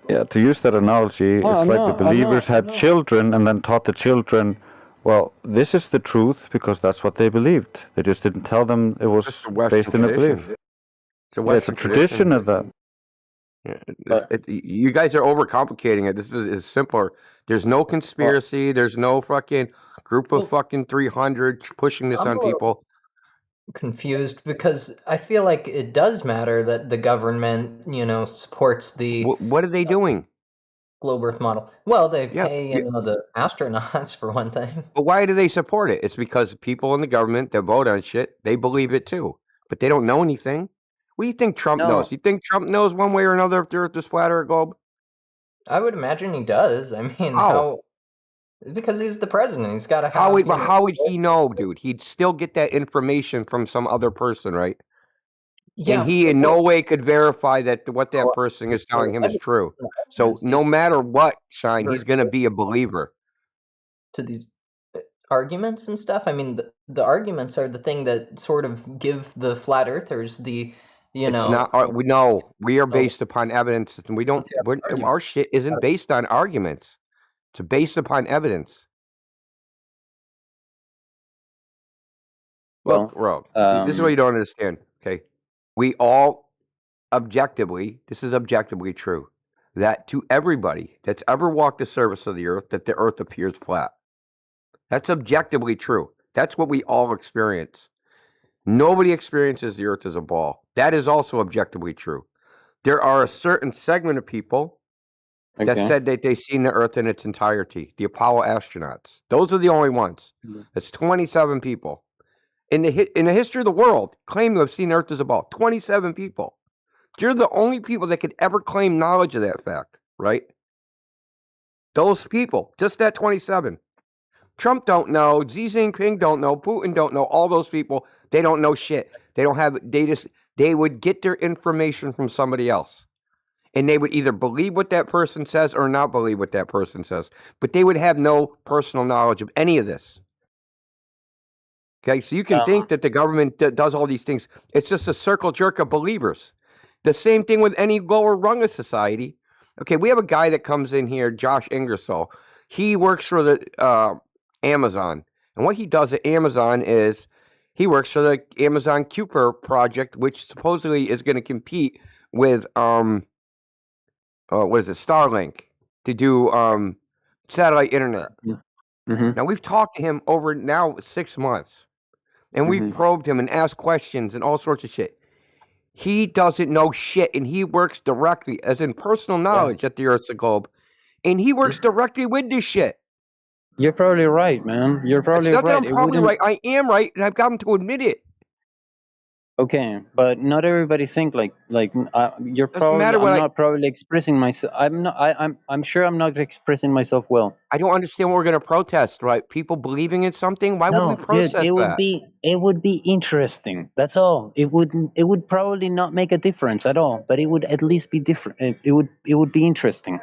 Yeah, to use that analogy, it's like the believers had children and then taught the children, well, this is the truth because that's what they believed. They just didn't tell them it was based in a belief. It's a tradition of that. You guys are overcomplicating it. This is simpler. There's no conspiracy. There's no fucking group of fucking 300 pushing this on people. confused because I feel like it does matter that the government, supports the What are they doing? globe Earth model. Well, they Yeah, pay, yeah. the astronauts for one thing. But why do they support it? It's because people in the government that vote on shit, they believe it too. But they don't know anything. What do you think Trump knows? No, You think Trump knows one way or another if the Earth is flat or a globe? I would imagine he does. I mean, How? because he's the president. He's got to How have, would, how would he know, dude? He'd still get that information from some other person, right? Yeah, And he in no way could verify that what that person is telling him is true. So no matter what, Shine, he's going to be a believer. To these arguments and stuff. I mean, the arguments are the thing that sort of give the flat earthers the, It's not. We know we are based upon evidence, and we don't. Our shit isn't based on arguments. It's based upon evidence. Look, Rob, this is what you don't understand. Okay, we all objectively, this is objectively true, that to everybody that's ever walked the surface of the earth, that the earth appears flat. That's objectively true. That's what we all experience. Nobody experiences the earth as a ball. That is also objectively true. There are a certain segment of people that said that they've seen the earth in its entirety. The Apollo astronauts. Those are the only ones. That's 27 people. In the history of the world, claim to have seen the earth as a ball. 27 people. You're the only people that could ever claim knowledge of that fact, right? Those people, just that 27. Trump don't know, Xi Jinping don't know, Putin don't know, all those people, they don't know shit. They don't have, they would get their information from somebody else. And they would either believe what that person says or not believe what that person says. But they would have no personal knowledge of any of this. Okay, so you can think that the government does all these things. It's just a circle jerk of believers. The same thing with any lower rung of society. Okay, we have a guy that comes in here, Josh Ingersoll. He works for the Amazon. And what he does at Amazon is he works for the Amazon Kuiper project, which supposedly is going to compete with what is it, Starlink, to do satellite internet. Now we've talked to him over now 6 months, and we probed him and asked questions and all sorts of shit. He doesn't know shit, and he works directly, as in personal knowledge, at the Earth's a globe, and he works directly with this shit. You're probably right, man. You're probably It's not right. that I'm probably right. I am right, and I've got him to admit it. Okay, but not everybody think like you're probably. I'm not probably expressing myself. I'm not. I'm sure I'm not expressing myself well. I don't understand what we're gonna protest, right? People believing in something. Why would we protest dude, that? It would be interesting. That's all. It would probably not make a difference at all, but it would at least be different. It would be interesting.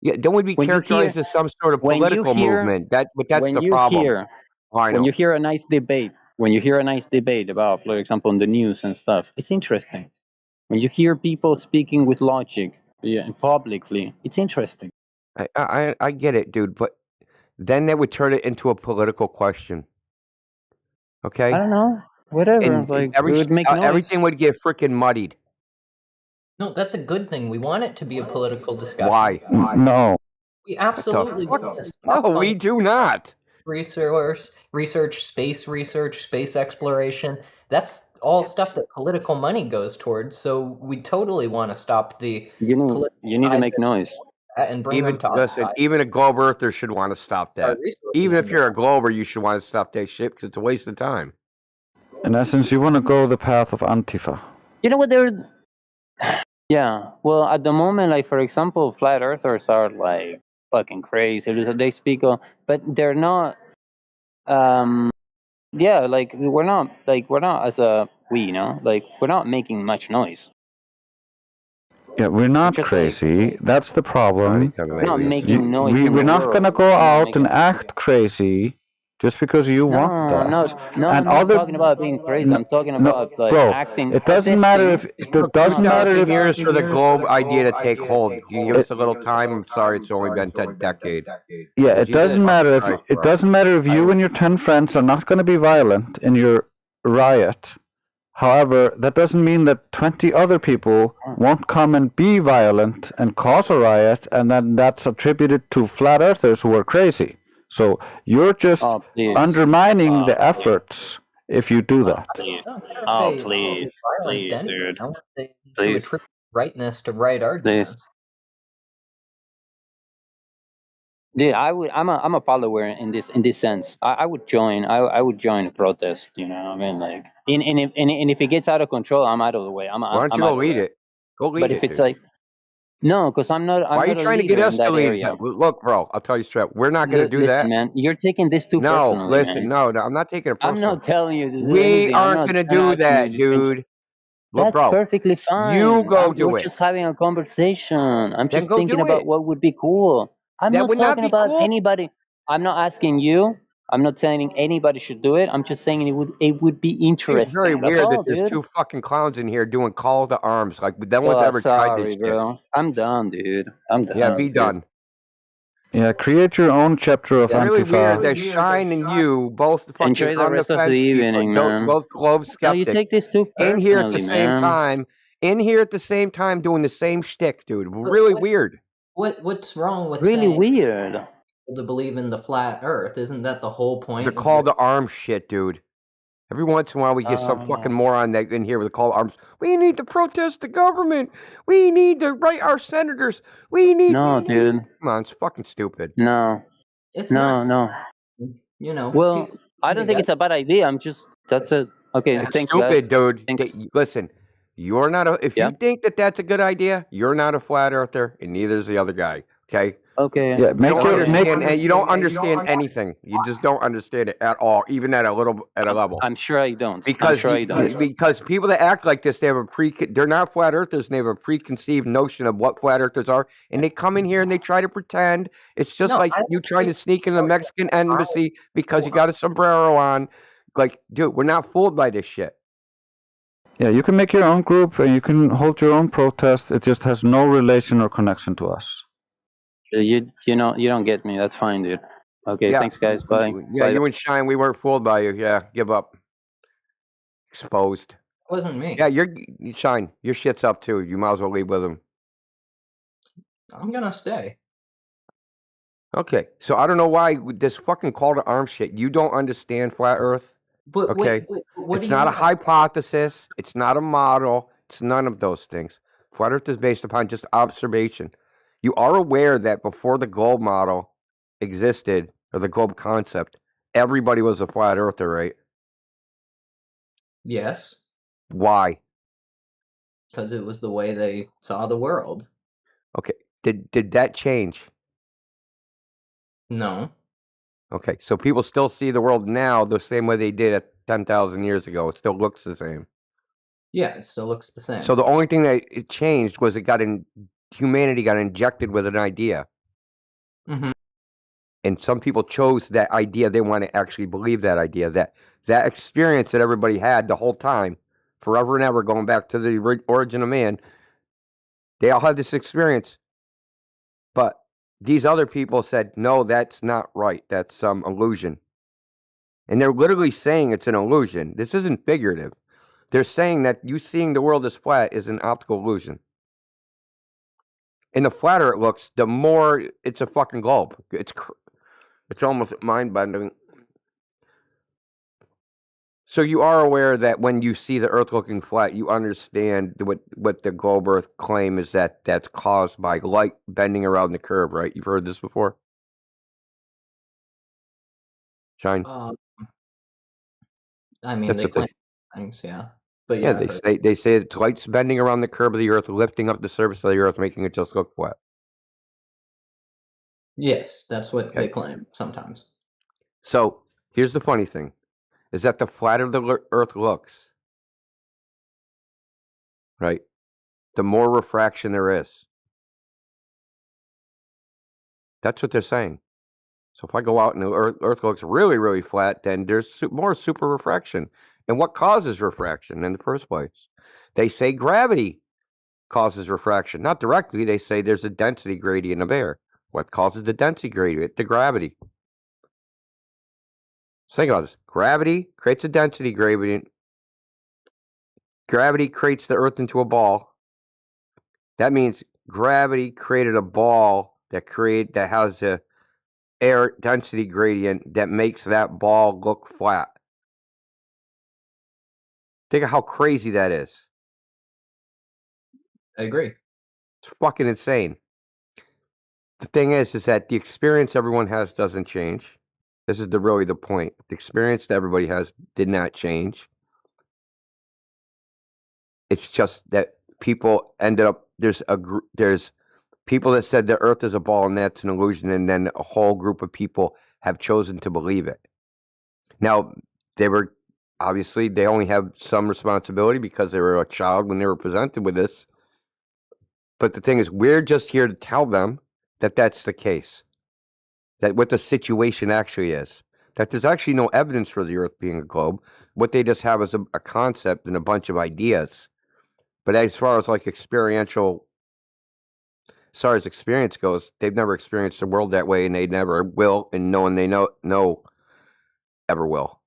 Yeah, don't we be characterized as some sort of political movement? That's the problem. When you hear a nice debate. When you hear a nice debate about, for example, on the news and stuff, it's interesting. When you hear people speaking with logic publicly, it's interesting. I get it, dude, but then they would turn it into a political question. Okay? I don't know. Whatever. And it would make noise. Everything would get freaking muddied. No, that's a good thing. We want it to be a political discussion. Why? No. We absolutely want No, we do not. Research, space exploration. That's all stuff that political money goes towards. So we totally want to stop the. You need to make noise. And bring them to even a globe earther should want to stop that. Even if you're a glober, you should want to stop that shit because it's a waste of time. In essence, you want to go the path of Antifa. You know what they're. Yeah, well, at the moment, like, for example, flat earthers are like fucking crazy. They speak on, but they're not. Yeah, like we're not as a we're not making much noise. Yeah, we're not crazy. That's the problem. We're not making noise. We're not gonna go out and act crazy just because you want that. No, I'm not talking about being crazy. I'm talking about acting. It doesn't matter if years for the globe idea to take hold. Can you give us a little time? I'm sorry, it's only been a decade. Yeah, it doesn't matter if you and your 10 friends are not going to be violent in your riot. However, that doesn't mean that 20 other people won't come and be violent and cause a riot, and then that's attributed to flat earthers who are crazy. So you're just undermining the efforts if you do that. Please. No, Oh, they please, violence to please, anyone. dude. I want them to Please, attribute rightness to right please. arguments. Dude, I'm a follower in this sense. I would join. I would join a protest. You know, I mean, like, and if it gets out of control, I'm out of the way. Why don't I'm you go out of lead there. it? Go lead But if it, it's dude. like, no, because I'm Why are you not a trying to get leader in us to that lead? area. Look, bro, I'll tell you straight. We're not going to do Listen, that. man, you're taking this too No, personally, listen, man. no, I'm not taking it I'm personal. not telling you to do We anything. I'm aren't not going to trying to do ask you that, to do things. dude. Look, That's bro, perfectly you fine. go do We're it. just having a conversation. I'm Then just go thinking do about it. what would be cool. I'm That not would not talking be about cool. anybody. I'm not asking you. I'm not saying anybody should do it. I'm just saying it would be I think it's very interesting. That's weird that all, there's dude. two fucking clowns in here doing call to arms. Like, no one's Oh, ever tried this sorry, shit. bro. I'm done, dude. I'm done. Yeah, be dude. done. Yeah, create your own chapter of It's really weird Antifa. that Shine and you both fucking Enjoy the on the rest of the fence, evening, man. both globe No, you skeptics, take this too in here at the personally, same man. time. In here at the same time doing the same shtick, dude. But Really weird. What's wrong with Really saying weird. to believe in the flat Earth? Isn't that the whole The point of call to arms shit, dude. Every once in a while we get some fucking moron that in here with a call to arms. We need to protest the government. We need to write our senators. No, dude. Come on, it's fucking stupid. No. It's No, not. no. You know, Well, people I come don't think together. it's a bad idea. I'm just that's it. Okay, Yeah. It's thanks, guys. stupid, dude. Thanks. Listen, you're not a. If Yeah. you think that that's a good idea, you're not a flat earther, and neither is the other guy. Okay. Okay. Yeah, You make don't your understand, make and you don't understand anything. You just don't understand it at all, even at a level. I'm sure I don't. I'm Because sure I don't. because people that act like this, they have they're not flat earthers, and they have a preconceived notion of what flat earthers are, and they come in here and they try to pretend. It's just No, like I you trying to sneak in the Mexican embassy because you got a sombrero on. Like, dude, we're not fooled by this shit. Yeah, you can make your own group and you can hold your own protest. It just has no relation or connection to us. You know you don't get me. That's fine, dude. Okay, Yeah. thanks, guys. Bye. Yeah, Bye. you and Shine, we weren't fooled by you. Yeah, give up. Exposed. It wasn't me. Yeah, Shine. Your shit's up too. You might as well leave with him. I'm gonna stay. Okay, so I don't know why this fucking call to arms shit. You don't understand flat Earth. But Okay, what it's do you not a mean? hypothesis. It's not a model. It's none of those things. Flat Earth is based upon just observation. You are aware that before the globe model existed, or the globe concept, everybody was a flat earther, right? Yes, Why? because it was the way they saw the world. Okay, did that change? No. Okay, so people still see the world now the same way they did 10,000 years ago. It still looks the same. Yeah, it still looks the same. So the only thing that it changed was humanity got injected with an idea. Mhm. And some people chose that idea. They want to actually believe that idea, that experience that everybody had the whole time, forever and ever, going back to the origin of man. They all had this experience. But these other people said, no, that's not right. That's some illusion. And they're literally saying it's an illusion. This isn't figurative. They're saying that you seeing the world as flat is an optical illusion. And the flatter it looks, the more it's a fucking globe. It's almost mind-bending. So you are aware that when you see the Earth looking flat, you understand what the globe Earth claim is, that's caused by light bending around the curve, right? You've heard this before? Shine? I mean, That's they what they claim things, yeah. But Yeah, yeah, I've heard. they say it's light's bending around the curve of the Earth, lifting up the surface of the Earth, making it just look flat. Yes, that's what they Okay. claim sometimes. So here's the funny thing, is that the flatter the Earth looks, right, the more refraction there is. That's what they're saying. So if I go out and the Earth looks really, really flat, then there's more super refraction. And what causes refraction in the first place? They say gravity causes refraction. Not directly, they say there's a density gradient of air. What causes the density gradient? The gravity. So think about this. Gravity creates a density gradient. Gravity creates the Earth into a ball. That means gravity created a ball that has a air density gradient that makes that ball look flat. Think of how crazy that is. I agree. It's fucking insane. The thing is that the experience everyone has doesn't change. This is really the point. The experience that everybody has did not change. It's just that people ended up there's people that said the Earth is a ball and that's an illusion, and then a whole group of people have chosen to believe it. Now, they only have some responsibility because they were a child when they were presented with this. But the thing is, we're just here to tell them that that's the case, that what the situation actually is, that there's actually no evidence for the Earth being a globe. What they just have is a concept and a bunch of ideas. But as far as like experience goes, they've never experienced the world that way, and they never will, and no one they know ever will,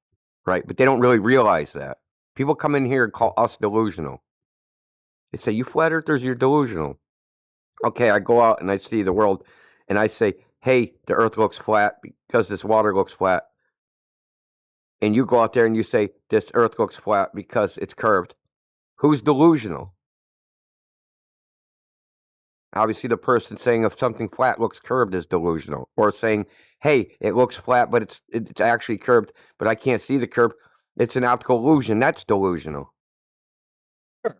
right? But they don't really realize that. People come in here and call us delusional. They say, you flat earthers, you're delusional. Okay, I go out and I see the world, and I say, hey, the Earth looks flat because this water looks flat. And you go out there and you say, this Earth looks flat because it's curved. Who's delusional? Obviously, the person saying if something flat looks curved is delusional. Or saying, hey, it looks flat, but it's actually curved, but I can't see the curve. It's an optical illusion. That's delusional.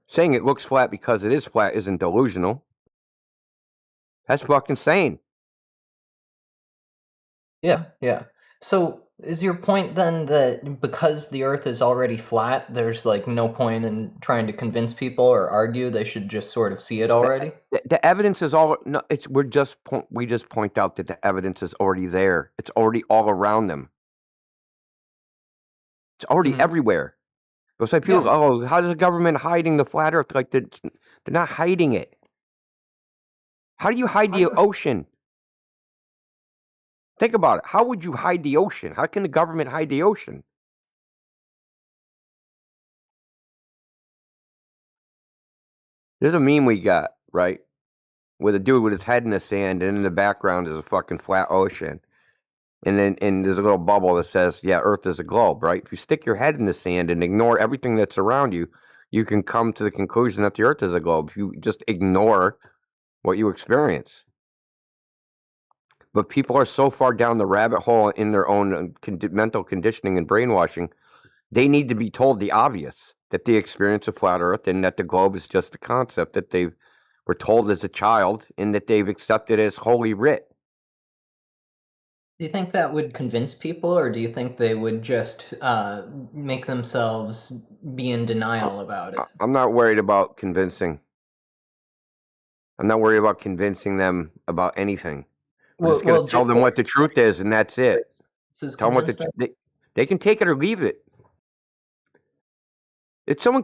Saying it looks flat because it is flat isn't delusional. That's fucking insane. Yeah, yeah. So is your point then that because the Earth is already flat, there's like no point in trying to convince people or argue they should just sort of see it already? The evidence is all no. We just point out that the evidence is already there. It's already all around them. It's already everywhere. It's like people go, oh, how is the government hiding the flat Earth? Like they're not hiding it. How do you hide the ocean? Think about it. How would you hide the ocean? How can the government hide the ocean? There's a meme we got, right? With a dude with his head in the sand, and in the background is a fucking flat ocean. And there's a little bubble that says, yeah, Earth is a globe, right? If you stick your head in the sand and ignore everything that's around you, you can come to the conclusion that the Earth is a globe. If you just ignore what you experience. But people are so far down the rabbit hole in their own mental conditioning and brainwashing, they need to be told the obvious, that they experience a flat Earth and that the globe is just a concept that they were told as a child and that they've accepted as holy writ. Do you think that would convince people, or do you think they would just make themselves be in denial about it? I'm not worried about convincing. I'm not worried about convincing them about anything. I'm just going to tell them what the truth is, and that's it. Tell them what they can take it or leave it. If someone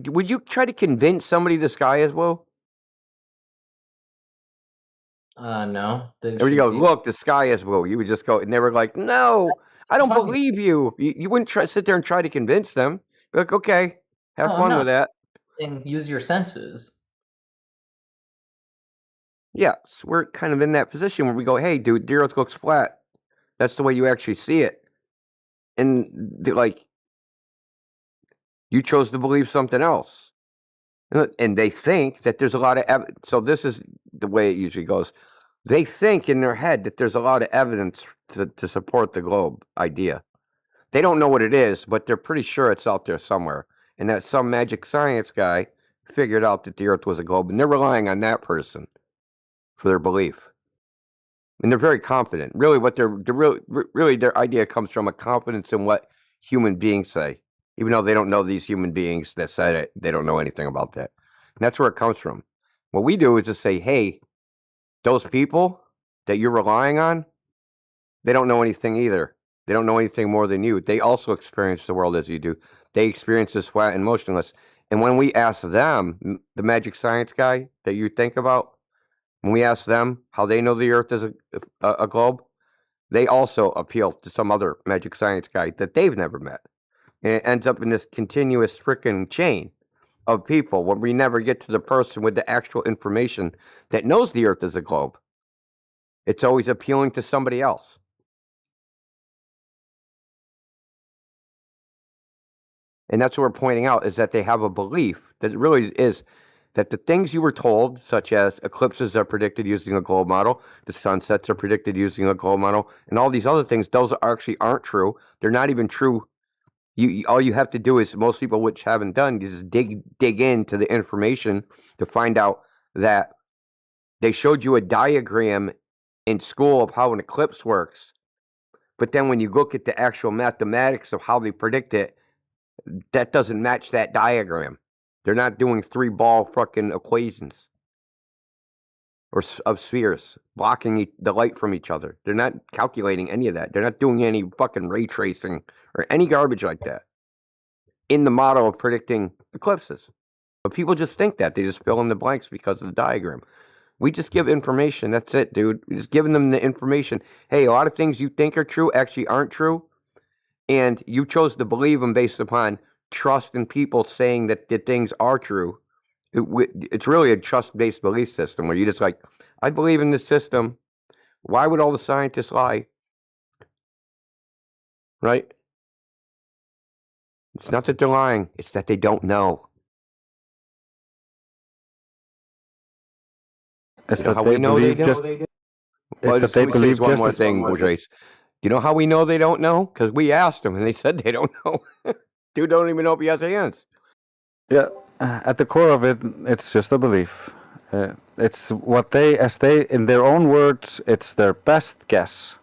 would you try to convince somebody the sky is blue? No. Or you go, look, the sky is blue. You would just go, and they were like, no, I don't believe you. You wouldn't sit there and try to convince them. Be like, okay, have fun with that. And use your senses. Yeah, so we're kind of in that position where we go, hey, dude, the Earth looks flat. That's the way you actually see it. And like, you chose to believe something else. And they think that there's a lot of evidence. So this is the way it usually goes. They think in their head that there's a lot of evidence to support the globe idea. They don't know what it is, but they're pretty sure it's out there somewhere. And that some magic science guy figured out that the Earth was a globe, and they're relying on that person for their belief. And they're very confident. Really, what really their idea comes from a confidence in what human beings say, even though they don't know these human beings that said it. They don't know anything about that. And that's where it comes from. What we do is just say, hey, those people that you're relying on, they don't know anything either. They don't know anything more than you. They also experience the world as you do. They experience this flat and motionless. And when we ask them, the magic science guy that you think about, when we ask them how they know the Earth is a globe, they also appeal to some other magic science guy that they've never met. And it ends up in this continuous freaking chain of people when we never get to the person with the actual information that knows the Earth is a globe. It's always appealing to somebody else. And that's what we're pointing out, is that they have a belief that it really is that the things you were told, such as eclipses are predicted using a globe model, the sunsets are predicted using a globe model, and all these other things, those actually aren't true. They're not even true. All you have to do is, most people which haven't done, is dig into the information to find out that they showed you a diagram in school of how an eclipse works. But then when you look at the actual mathematics of how they predict it, that doesn't match that diagram. They're not doing 3-ball fucking equations or of spheres blocking the light from each other. They're not calculating any of that. They're not doing any fucking ray tracing or any garbage like that in the model of predicting eclipses. But people just think that. They just fill in the blanks because of the diagram. We just give information. That's it, dude. We're just giving them the information. Hey, a lot of things you think are true actually aren't true. And you chose to believe them based upon trust in people saying that the things are true. It's really a trust-based belief system where you just like, I believe in this system. Why would all the scientists lie? Right? It's not that they're lying. It's that they don't know. It's You know that how they we know they believe just. don't? It's that they believe one just more as. thing, Drace. Do you know how we know they don't know? Because we asked them and they said they don't know. Dude don't even know if he has hands. Yeah, at the core of it, it's just a belief. It's what they, in their own words, it's their best guess.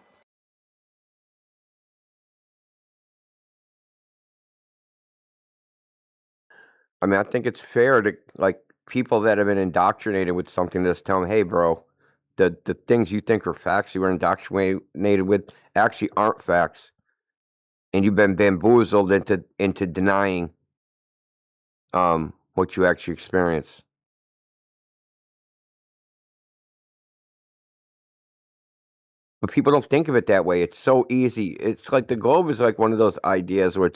I mean, I think it's fair to, like, people that have been indoctrinated with something, just tell them, hey, bro, the things you think are facts you were indoctrinated with actually aren't facts. And you've been bamboozled into denying what you actually experience. But people don't think of it that way. It's so easy. It's like the globe is like one of those ideas where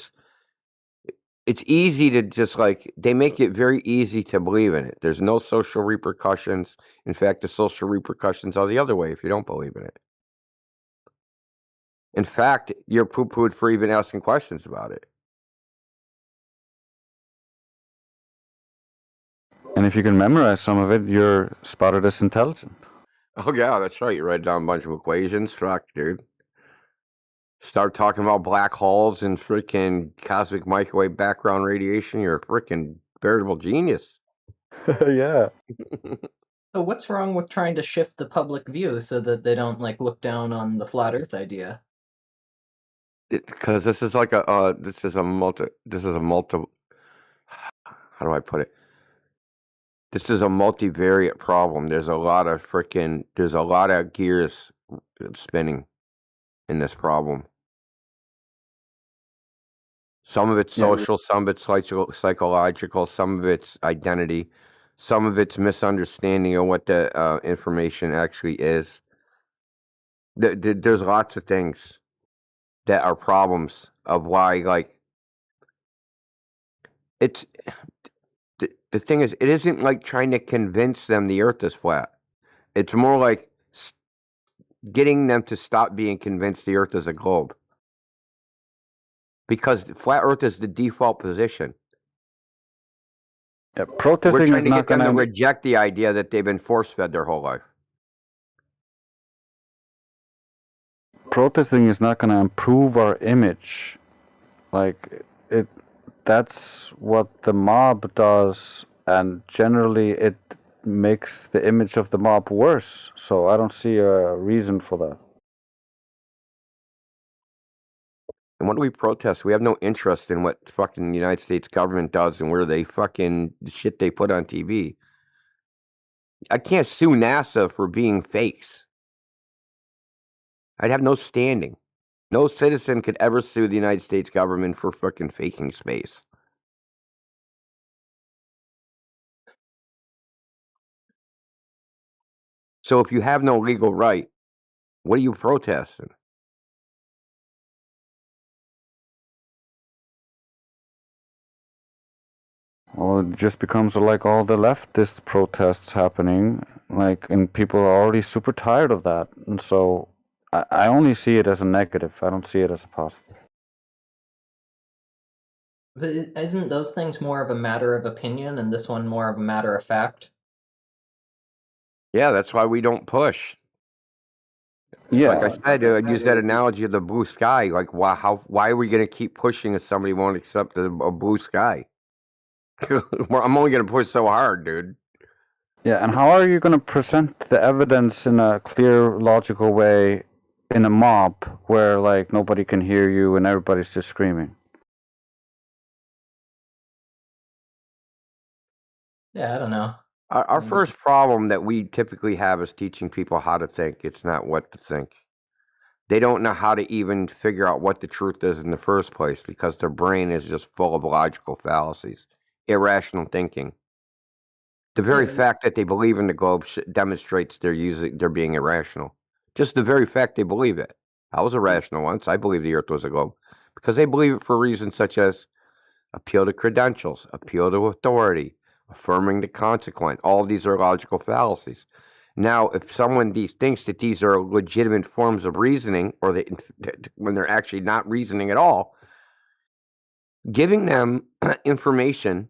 it's easy to just, like, they make it very easy to believe in it. There's no social repercussions. In fact, the social repercussions are the other way if you don't believe in it. In fact, you're poo-pooed for even asking questions about it. And if you can memorize some of it, you're spotted as intelligent. Oh, yeah, that's right. You write down a bunch of equations. Fuck, dude. Start talking about black holes and freaking cosmic microwave background radiation. You're a freaking veritable genius. Yeah. So what's wrong with trying to shift the public view so that they don't like look down on the flat Earth idea? Because this is like this is a multi. How do I put it? This is a multivariate problem. There's a lot of gears spinning in this problem. Some of it's social, some of it's psychological, some of it's identity, some of it's misunderstanding of what the information actually is. There's lots of things that are problems of why, like, it's the thing is, it isn't like trying to convince them the Earth is flat. It's more like getting them to stop being convinced the Earth is a globe. Because flat Earth is the default position. Yeah, We're protesting trying is to not get them going to to. reject the idea that they've been force-fed their whole life. Protesting is not going to improve our image. Like it, that's what the mob does, and generally it makes the image of the mob worse. So I don't see a reason for that. And what do we protest? We have no interest in what fucking the United States government does and where they fucking the shit they put on TV. I can't sue NASA for being fakes. I'd have no standing. No citizen could ever sue the United States government for fucking faking space. So if you have no legal right, what are you protesting? Well, it just becomes like all the leftist protests happening, like, and people are already super tired of that. And so I only see it as a negative. I don't see it as a positive. But isn't those things more of a matter of opinion and this one more of a matter of fact? Yeah, that's why we don't push. Yeah. Like I said, use that analogy of the blue sky. Like, why are we going to keep pushing if somebody won't accept a blue sky? I'm only going to push so hard, dude. Yeah, and how are you going to present the evidence in a clear, logical way in a mob where like nobody can hear you and everybody's just screaming? Yeah, I don't know. Our first problem that we typically have is teaching people how to think. It's not what to think. They don't know how to even figure out what the truth is in the first place because their brain is just full of logical fallacies, irrational thinking. The very fact that they believe in the globe demonstrates they're being irrational. Just the very fact they believe it. I was irrational once. I believed the Earth was a globe because they believe it for reasons such as appeal to credentials, appeal to authority, affirming the consequent. All these are logical fallacies. Now, if someone thinks that these are legitimate forms of reasoning, or when they're actually not reasoning at all, giving them information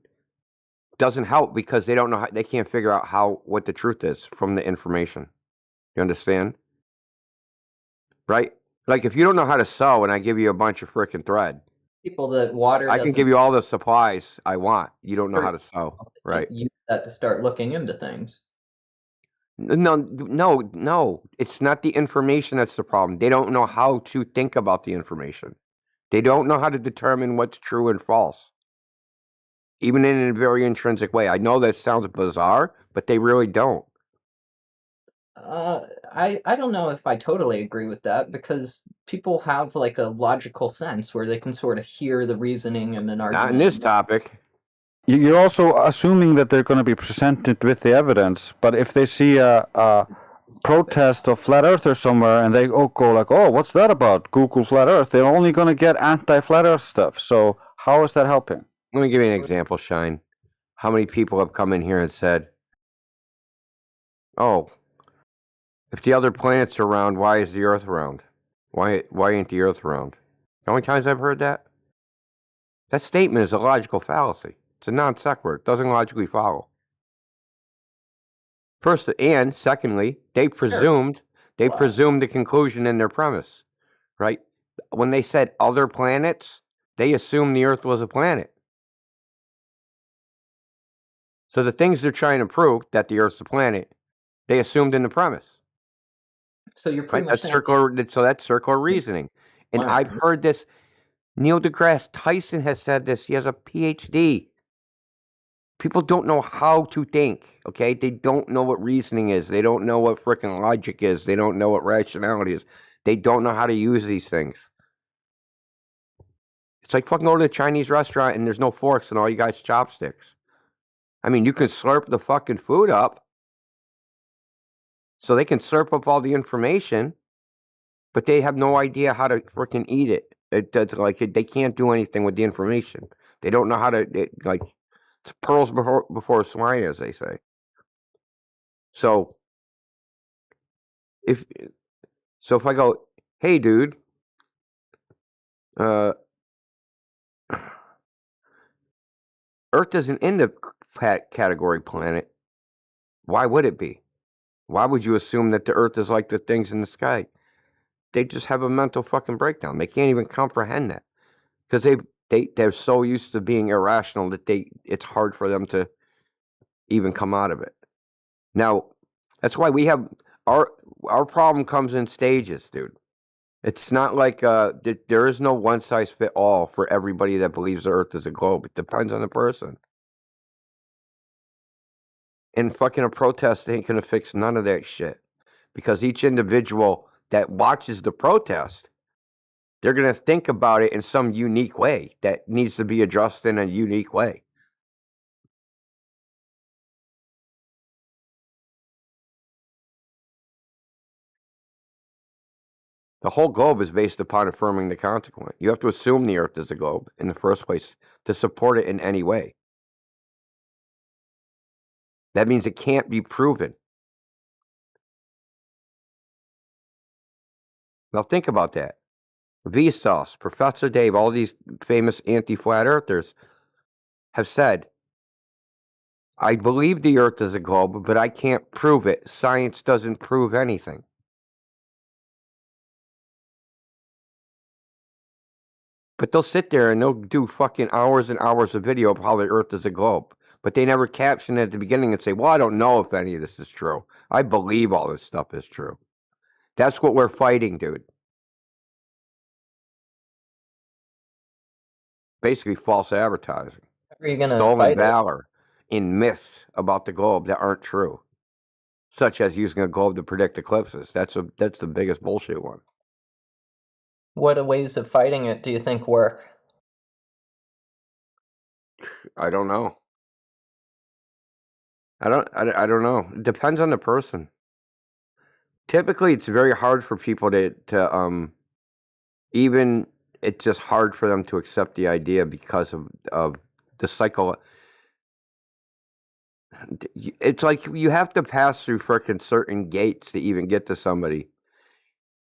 doesn't help because they don't know they can't figure out what the truth is from the information. You understand? Right? Like if you don't know how to sew and I give you a bunch of frickin' thread, people that water I can doesn't give you all the supplies I want. You don't know how to sew, they right? use that to start looking into things. No. It's not the information that's the problem. They don't know how to think about the information. They don't know how to determine what's true and false, even in a very intrinsic way. I know that sounds bizarre, but they really don't. I don't know if I totally agree with that because people have like a logical sense where they can sort of hear the reasoning in an argument. Not in this topic. You're also assuming that they're going to be presented with the evidence, but if they see a protest of flat earthers somewhere and they go like, oh, what's that about? Google flat earth. They're only going to get anti-flat earth stuff. So how is that helping? Let me give you an example, Shine. How many people have come in here and said, oh, if the other planets are round, why is the Earth round? Why ain't the Earth round? How many times I've heard that? That statement is a logical fallacy. It's a non sequitur. It doesn't logically follow. First, and secondly, they presumed the conclusion in their premise, right? When they said other planets, they assumed the Earth was a planet. So the things they're trying to prove, that the Earth's a planet, they assumed in the premise. So you're pretty much saying that's circular reasoning. And I've heard this. Neil deGrasse Tyson has said this. He has a PhD. People don't know how to think, okay? They don't know what reasoning is. They don't know what freaking logic is. They don't know what rationality is. They don't know how to use these things. It's like fucking going to a Chinese restaurant and there's no forks and all you guys chopsticks. I mean, you can slurp the fucking food up so they can slurp up all the information, but they have no idea how to freaking eat it. They can't do anything with the information. They don't know how to it's pearls before swine, as they say. So if I go, hey dude, Earth isn't in the category planet. Why would it be? Why would you assume that the Earth is like the things in the sky? They just have a mental fucking breakdown. They can't even comprehend that because they're so used to being irrational that it's hard for them to even come out of it. Now, that's why we have our problem comes in stages, dude. It's not like there is no one size fit all for everybody that believes the Earth is a globe. It depends on the person. And fucking a protest ain't gonna fix none of that shit because each individual that watches the protest, they're gonna think about it in some unique way that needs to be addressed in a unique way. The whole globe is based upon affirming the consequent. You have to assume the Earth is a globe in the first place to support it in any way. That means it can't be proven. Now think about that. Vsauce, Professor Dave, all these famous anti-flat earthers have said, I believe the Earth is a globe, but I can't prove it. Science doesn't prove anything. But they'll sit there and they'll do fucking hours and hours of video of how the Earth is a globe. But they never caption it at the beginning and say, well, I don't know if any of this is true. I believe all this stuff is true. That's what we're fighting, dude. Basically false advertising. Are you gonna Stolen fight it? valor in myths about the globe that aren't true. Such as using a globe to predict eclipses. That's the biggest bullshit one. What ways of fighting it do you think work? I don't know. I don't know. It depends on the person. Typically, it's very hard for people to even it's just hard for them to accept the idea because of the cycle. It's like you have to pass through frickin' certain gates to even get to somebody.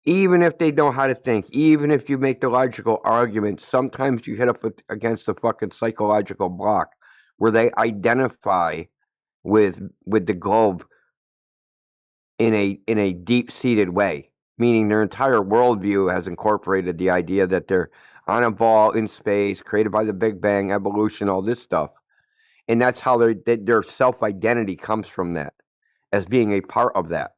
Even if they know how to think, even if you make the logical argument, sometimes you hit up against a fucking psychological block where they identify with the globe in a deep-seated way, meaning their entire worldview has incorporated the idea that they're on a ball in space, created by the Big Bang, evolution, all this stuff. And that's how their self-identity comes from that, as being a part of that.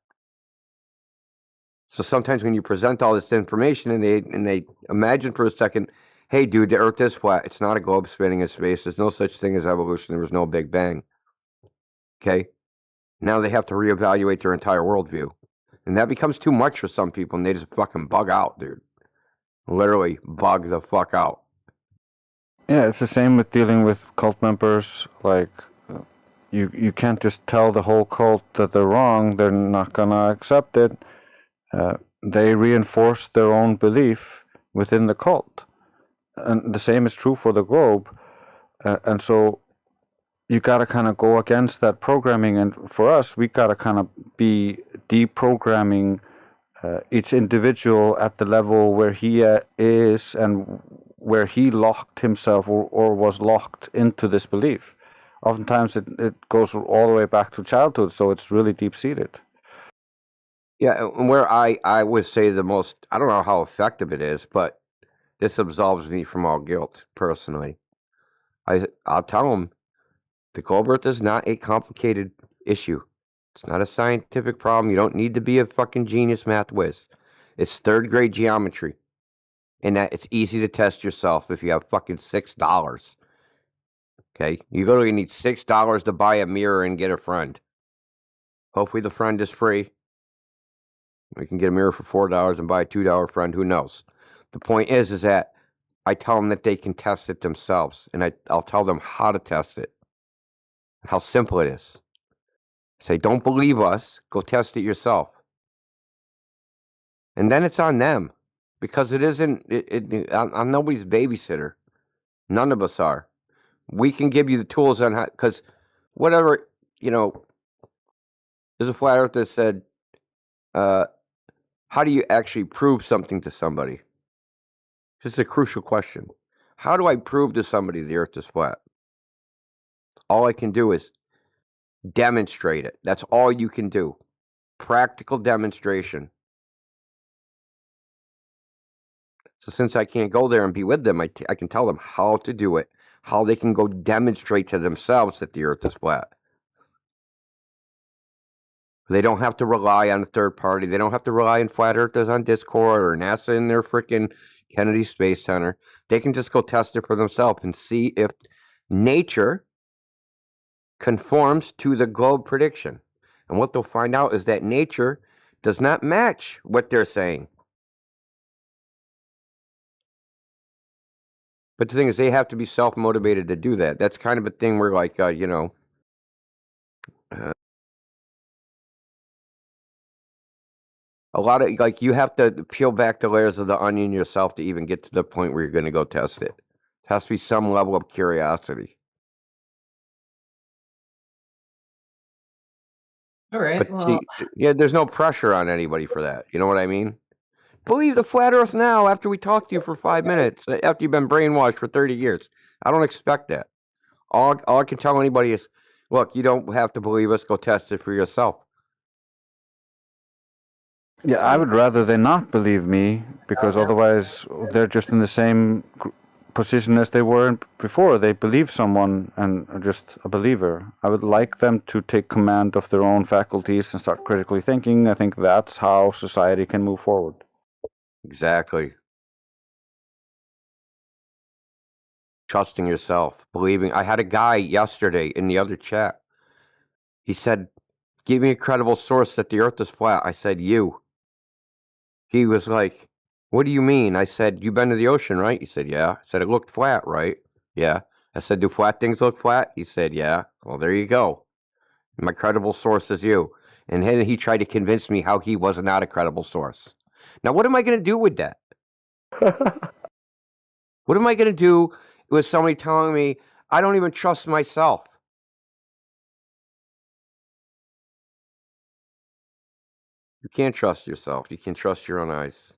So sometimes when you present all this information and they imagine for a second, hey, dude, the Earth is flat. It's not a globe spinning in space. There's no such thing as evolution. There was no Big Bang. Okay? Now they have to reevaluate their entire worldview. And that becomes too much for some people, and they just fucking bug out, dude. Literally bug the fuck out. Yeah, it's the same with dealing with cult members. Like, you can't just tell the whole cult that they're wrong. They're not gonna accept it. They reinforce their own belief within the cult. And the same is true for the globe. And so you got to kind of go against that programming. And for us, we got to kind of be deprogramming each individual at the level where he is and where he locked himself or was locked into this belief. Oftentimes it goes all the way back to childhood, so it's really deep-seated. Yeah, and where I would say the most, I don't know how effective it is, but this absolves me from all guilt, personally. I'll tell them, the globe Earth is not a complicated issue. It's not a scientific problem. You don't need to be a fucking genius math whiz. It's third grade geometry. And that it's easy to test yourself if you have fucking $6. Okay? You literally need $6 to buy a mirror and get a friend. Hopefully the friend is free. We can get a mirror for $4 and buy a $2 friend. Who knows? The point is that I tell them that they can test it themselves. And I'll tell them how to test it. How simple it is. Say, don't believe us. Go test it yourself. And then it's on them. Because it isn't, I'm nobody's babysitter. None of us are. We can give you the tools on how, because whatever, there's a flat earth that said, how do you actually prove something to somebody? This is a crucial question. How do I prove to somebody the earth is flat? All I can do is demonstrate it. That's all you can do. Practical demonstration. So since I can't go there and be with them, I can tell them how to do it, how they can go demonstrate to themselves that the earth is flat. They don't have to rely on a third party. They don't have to rely on flat earthers on Discord or NASA in their freaking Kennedy Space Center. They can just go test it for themselves and see if nature conforms to the globe prediction. And what they'll find out is that nature does not match what they're saying. But the thing is, they have to be self-motivated to do that. That's kind of a thing where, like, a lot of, like, you have to peel back the layers of the onion yourself to even get to the point where you're going to go test it. It has to be some level of curiosity. All right. But Well, see, yeah, there's no pressure on anybody for that. You know what I mean? Believe the flat Earth now after we talked to you for 5 minutes, after you've been brainwashed for 30 years. I don't expect that. All I can tell anybody is, look, you don't have to believe us. Go test it for yourself. Yeah, I would rather they not believe me, because otherwise they're just in the same position as they were before. They believe someone and are just a believer. I would like them to take command of their own faculties and start critically thinking. I think that's how society can move forward. Exactly. Trusting yourself, believing. I had a guy yesterday in the other chat. He said, give me a credible source that the Earth is flat. I said, you. He was like, what do you mean? I said, you've been to the ocean, right? He said, yeah. I said, it looked flat, right? Yeah. I said, do flat things look flat? He said, yeah. Well, there you go. My credible source is you. And then he tried to convince me how he was not a credible source. Now, what am I going to do with that? What am I going to do with somebody telling me I don't even trust myself? You can't trust yourself. You can trust your own eyes.